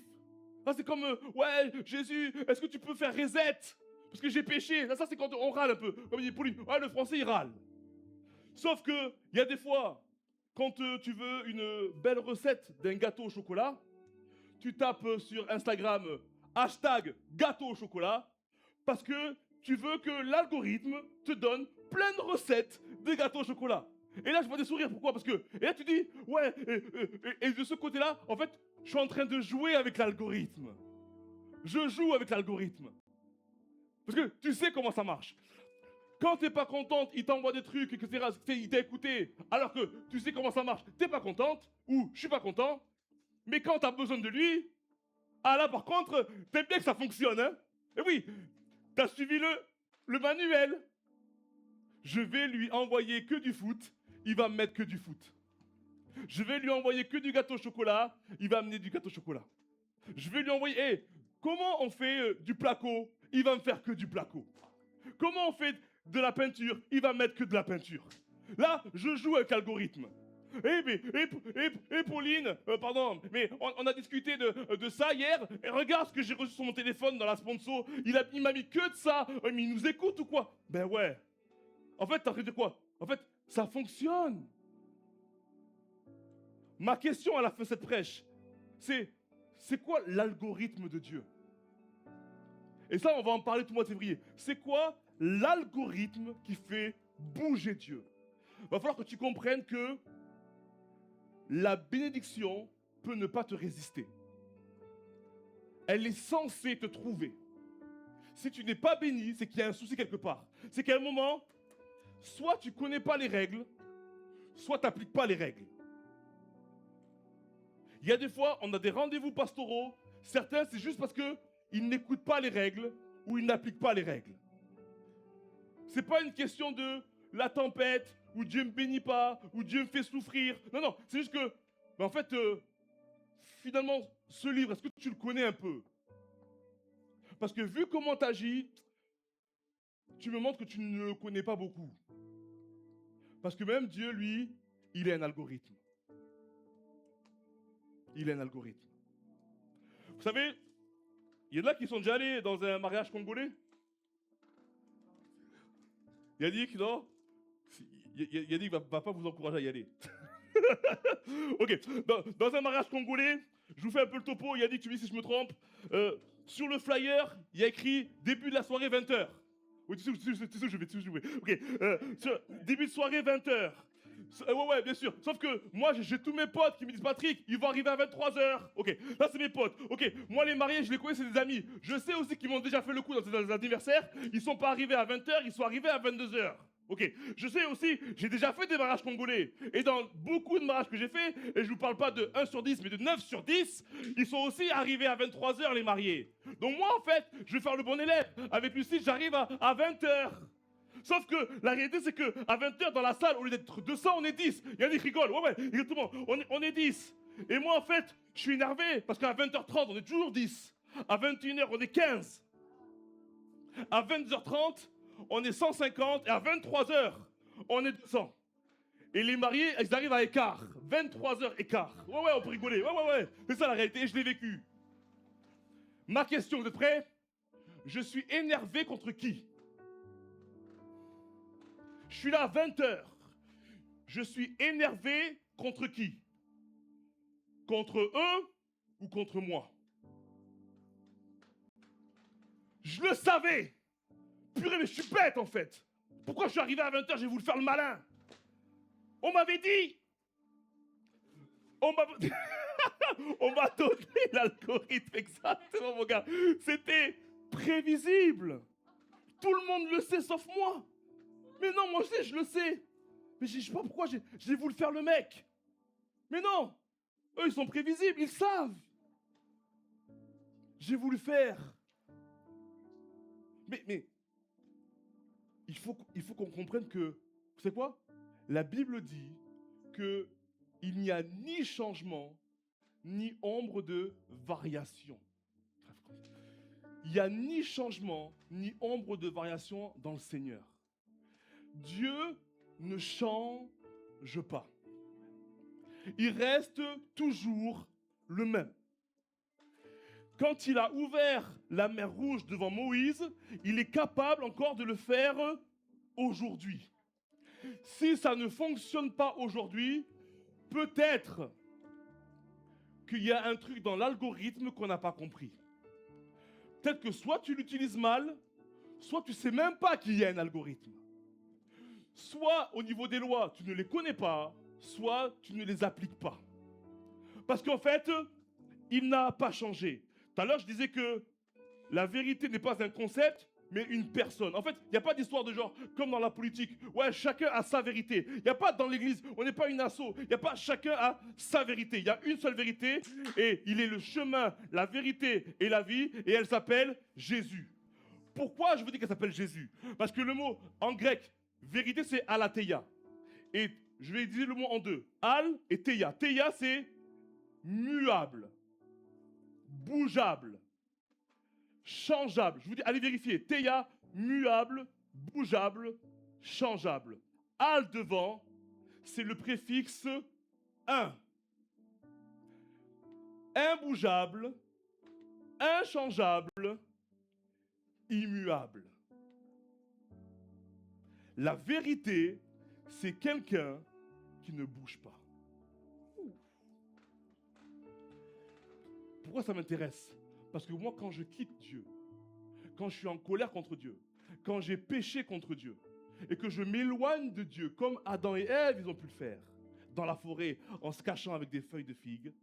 Speaker 2: Ça c'est comme, ouais, Jésus, est-ce que tu peux faire reset? Parce que j'ai péché. Ça c'est quand on râle un peu. Comme dit Pauline, ouais, le français il râle. Sauf que, il y a des fois, quand tu veux une belle recette d'un gâteau au chocolat, tu tapes sur Instagram hashtag gâteau au chocolat parce que tu veux que l'algorithme te donne plein de recettes de gâteaux au chocolat. Et là, je vois des sourires. Pourquoi? Parce que, et là, tu dis, ouais, et de ce côté-là, en fait, je suis en train de jouer avec l'algorithme. Je joue avec l'algorithme. Parce que tu sais comment ça marche. Quand t'es pas contente, il t'envoie des trucs, etc. Il t'a écouté, alors que tu sais comment ça marche. T'es pas contente, ou je suis pas content, mais quand t'as besoin de lui, ah là par contre, t'aimes bien que ça fonctionne, hein? Et oui, t'as suivi le manuel. Je vais lui envoyer que du foot, il va me mettre que du foot. Je vais lui envoyer que du gâteau au chocolat, il va amener du gâteau au chocolat. Je vais lui envoyer, hey, comment on fait du placo? Il va me faire que du placo. Comment on fait de la peinture? Il va mettre que de la peinture. Là, je joue avec l'algorithme. Et Pauline, pardon, mais on a discuté de ça hier. Et regarde ce que j'ai reçu sur mon téléphone dans la sponsor. Il m'a mis que de ça. Mais il nous écoute ou quoi? Ben ouais. En fait, t'as fait de quoi? En fait, ça fonctionne. Ma question à la fin de cette prêche, c'est quoi l'algorithme de Dieu? Et ça, on va en parler tout le mois de février. C'est quoi l'algorithme qui fait bouger Dieu? Il va falloir que tu comprennes que la bénédiction peut ne pas te résister. Elle est censée te trouver. Si tu n'es pas béni, c'est qu'il y a un souci quelque part. C'est qu'à un moment, soit tu ne connais pas les règles, soit tu n'appliques pas les règles. Il y a des fois, on a des rendez-vous pastoraux. Certains, c'est juste parce qu'ils n'écoutent pas les règles ou ils n'appliquent pas les règles. Ce n'est pas une question de la tempête, ou Dieu ne me bénit pas, ou Dieu me fait souffrir. Non, non, c'est juste que, en fait, finalement, ce livre, est-ce que tu le connais un peu? Parce que vu comment tu agis, tu me montres que tu ne le connais pas beaucoup. Parce que même Dieu, lui, il est un algorithme. Il est un algorithme. Vous savez, il y en a qui sont déjà allés dans un mariage congolais. Yannick, non? Yannick va pas vous encourager à y aller. Ok, dans un mariage congolais, je vous fais un peu le topo. Yannick, tu me dis si je me trompe. Sur le flyer, il y a écrit début de la soirée 20h. Oui, tu sais où je vais. Ok, début de soirée 20h. Ouais, bien sûr. Sauf que moi, j'ai tous mes potes qui me disent Patrick, ils vont arriver à 23h. Ok, là, c'est mes potes. Ok, moi, les mariés, je les connais, c'est des amis. Je sais aussi qu'ils m'ont déjà fait le coup dans des anniversaires. Ils sont pas arrivés à 20h, ils sont arrivés à 22h. Ok, je sais aussi, j'ai déjà fait des mariages congolais. Et dans beaucoup de mariages que j'ai fait, et je vous parle pas de 1 sur 10, mais de 9 sur 10, ils sont aussi arrivés à 23h, les mariés. Donc moi, en fait, je vais faire le bon élève. Avec Lucie, j'arrive à 20h. Sauf que la réalité, c'est qu'à 20h dans la salle, au lieu d'être 200, on est 10. Yannick rigole, ouais, exactement, on est 10. Et moi, en fait, je suis énervé parce qu'à 20h30, on est toujours 10. À 21h, on est 15. À 22h30, on est 150. Et à 23h, on est 200. Et les mariés, ils arrivent à écart. 23h écart. Ouais, on peut rigoler. Ouais. C'est ça la réalité et je l'ai vécu. Ma question, vous êtes prêts? Je suis énervé contre qui? Je suis là à 20h. Je suis énervé contre qui? Contre eux ou contre moi? Je le savais. Purée, mais je suis bête en fait. Pourquoi je suis arrivé à 20h, j'ai voulu faire le malin? On m'avait dit. On m'a donné l'algorithme exactement, mon gars. C'était prévisible. Tout le monde le sait sauf moi. Mais non, moi je le sais. Mais je sais pas pourquoi j'ai voulu faire le mec. Mais non, eux ils sont prévisibles, ils savent. J'ai voulu faire. Mais il faut qu'on comprenne que, vous savez quoi? La Bible dit que il n'y a ni changement, ni ombre de variation. Il n'y a ni changement, ni ombre de variation dans le Seigneur. Dieu ne change pas. Il reste toujours le même. Quand il a ouvert la mer Rouge devant Moïse, il est capable encore de le faire aujourd'hui. Si ça ne fonctionne pas aujourd'hui, peut-être qu'il y a un truc dans l'algorithme qu'on n'a pas compris. Peut-être que soit tu l'utilises mal, soit tu ne sais même pas qu'il y a un algorithme. Soit au niveau des lois, tu ne les connais pas, soit tu ne les appliques pas. Parce qu'en fait, il n'a pas changé. Tout à l'heure, je disais que la vérité n'est pas un concept, mais une personne. En fait, il n'y a pas d'histoire de genre, comme dans la politique. Ouais, chacun a sa vérité. Il n'y a pas dans l'église, on n'est pas une asso. Il n'y a pas chacun a sa vérité. Il y a une seule vérité, et il est le chemin, la vérité et la vie, et elle s'appelle Jésus. Pourquoi je vous dis qu'elle s'appelle Jésus? Parce que le mot en grec, vérité, c'est aletheia. Et je vais dire le mot en deux. Al et theia. Theia, c'est muable, bougeable, changeable. Je vous dis, allez vérifier. Theia, muable, bougeable, changeable. Al devant, c'est le préfixe un. Imbougeable, inchangeable, immuable. La vérité, c'est quelqu'un qui ne bouge pas. Pourquoi ça m'intéresse? Parce que moi, quand je quitte Dieu, quand je suis en colère contre Dieu, quand j'ai péché contre Dieu, et que je m'éloigne de Dieu, comme Adam et Ève, ils ont pu le faire, dans la forêt, en se cachant avec des feuilles de figue,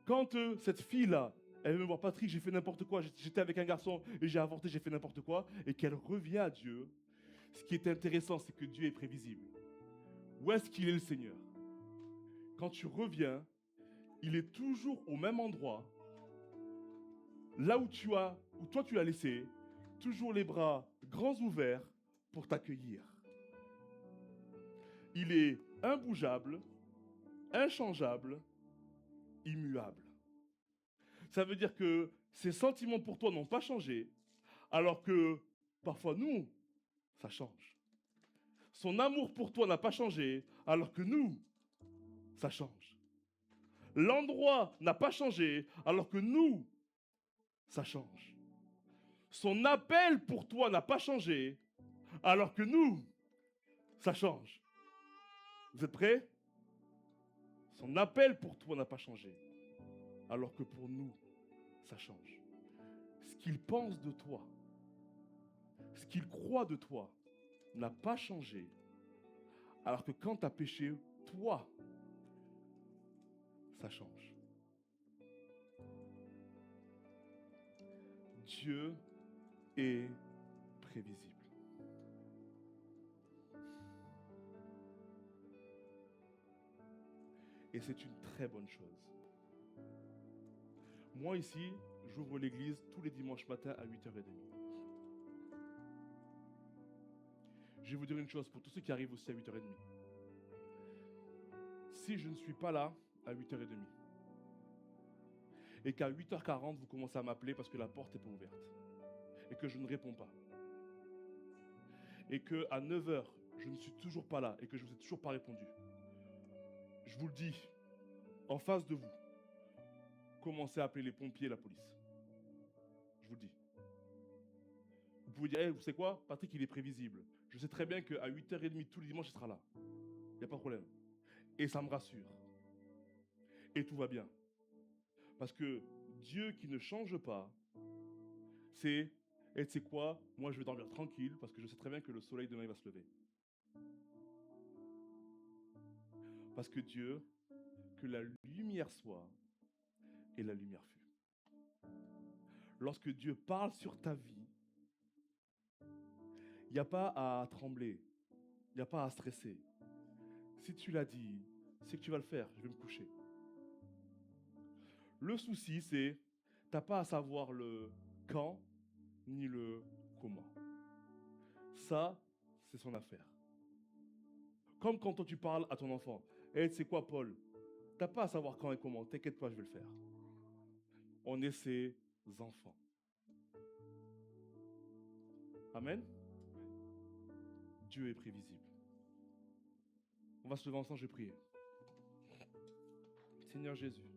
Speaker 2: quand cette fille-là, elle me voit, Patrick, j'ai fait n'importe quoi, j'étais avec un garçon et j'ai avorté, j'ai fait n'importe quoi, et qu'elle revient à Dieu, ce qui est intéressant, c'est que Dieu est prévisible. Où est-ce qu'il est le Seigneur? Quand tu reviens, il est toujours au même endroit, là où toi tu l'as laissé, toujours les bras grands ouverts pour t'accueillir. Il est imbougeable, inchangeable, immuable. Ça veut dire que ses sentiments pour toi n'ont pas changé, alors que parfois nous, ça change. Son amour pour toi n'a pas changé, alors que nous, ça change. L'endroit n'a pas changé, alors que nous, ça change. Son appel pour toi n'a pas changé, alors que nous, ça change. Vous êtes prêts? Son appel pour toi n'a pas changé, alors que pour nous, ça change. Ce qu'il pense de toi, ce qu'il croit de toi, n'a pas changé, alors que quand tu as péché, toi, ça change. Dieu est prévisible. Et c'est une très bonne chose. Moi ici, j'ouvre l'église tous les dimanches matins à 8h30. Je vais vous dire une chose pour tous ceux qui arrivent aussi à 8h30. Si je ne suis pas là à 8h30 et qu'à 8h40 vous commencez à m'appeler parce que la porte n'est pas ouverte et que je ne réponds pas et qu'à 9h je ne suis toujours pas là et que je ne vous ai toujours pas répondu, je vous le dis, en face de vous, commencez à appeler les pompiers et la police. Je vous le dis. Vous pouvez dire, hey, vous savez quoi? Patrick, il est prévisible. Je sais très bien qu'à 8h30 tous les dimanches, il sera là. Il n'y a pas de problème. Et ça me rassure. Et tout va bien. Parce que Dieu qui ne change pas, c'est, et tu sais quoi? Moi, je vais dormir tranquille parce que je sais très bien que le soleil demain, il va se lever. Parce que Dieu, que la lumière soit, et la lumière fut. Lorsque Dieu parle sur ta vie, Il n'y a pas à trembler. Il n'y a pas à stresser. Si tu l'as dit, c'est que tu vas le faire. Je vais me coucher. Le souci, c'est tu n'as pas à savoir le quand ni le comment. Ça, c'est son affaire. Comme quand toi, tu parles à ton enfant. Eh, tu sais quoi, Paul? T'as pas à savoir quand et comment. T'inquiète pas, je vais le faire. On est ses enfants. Amen. Dieu est prévisible. On va se lever ensemble, je vais prier. Seigneur Jésus,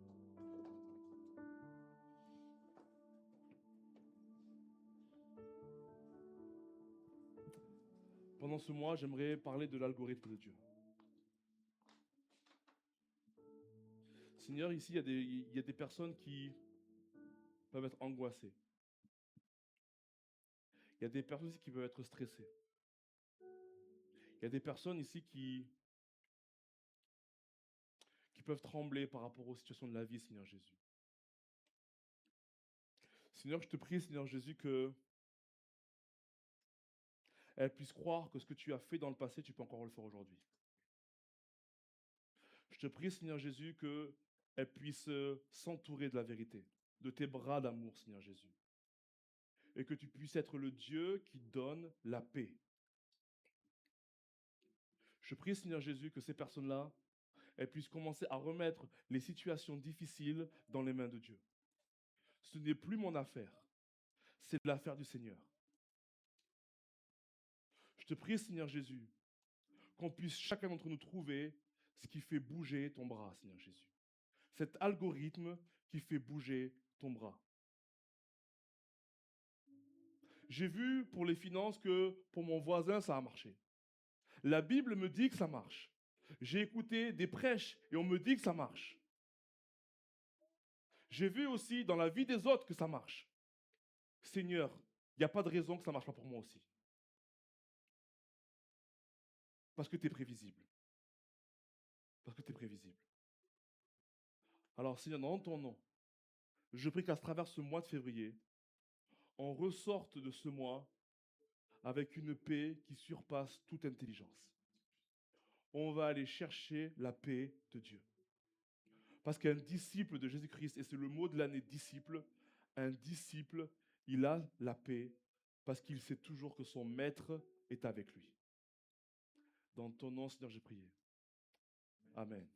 Speaker 2: pendant ce mois, j'aimerais parler de l'algorithme de Dieu. Seigneur, ici, il y a des personnes qui peuvent être angoissées. Il y a des personnes ici qui peuvent être stressées. Il y a des personnes ici qui peuvent trembler par rapport aux situations de la vie, Seigneur Jésus. Seigneur, je te prie, Seigneur Jésus, qu'elles puissent croire que ce que tu as fait dans le passé, tu peux encore le faire aujourd'hui. Je te prie, Seigneur Jésus, qu'elles puissent s'entourer de la vérité, de tes bras d'amour, Seigneur Jésus. Et que tu puisses être le Dieu qui donne la paix. Je prie, Seigneur Jésus, que ces personnes-là, elles puissent commencer à remettre les situations difficiles dans les mains de Dieu. Ce n'est plus mon affaire, c'est l'affaire du Seigneur. Je te prie, Seigneur Jésus, qu'on puisse chacun d'entre nous trouver ce qui fait bouger ton bras, Seigneur Jésus. Cet algorithme qui fait bouger ton bras. J'ai vu pour les finances que pour mon voisin, ça a marché. La Bible me dit que ça marche. J'ai écouté des prêches et on me dit que ça marche. J'ai vu aussi dans la vie des autres que ça marche. Seigneur, il n'y a pas de raison que ça ne marche pas pour moi aussi. Parce que tu es prévisible. Parce que tu es prévisible. Alors, Seigneur, dans ton nom, je prie qu'à travers ce mois de février, on ressorte de ce mois avec une paix qui surpasse toute intelligence. On va aller chercher la paix de Dieu. Parce qu'un disciple de Jésus-Christ, et c'est le mot de l'année disciple, un disciple, il a la paix parce qu'il sait toujours que son maître est avec lui. Dans ton nom, Seigneur, j'ai prié. Amen.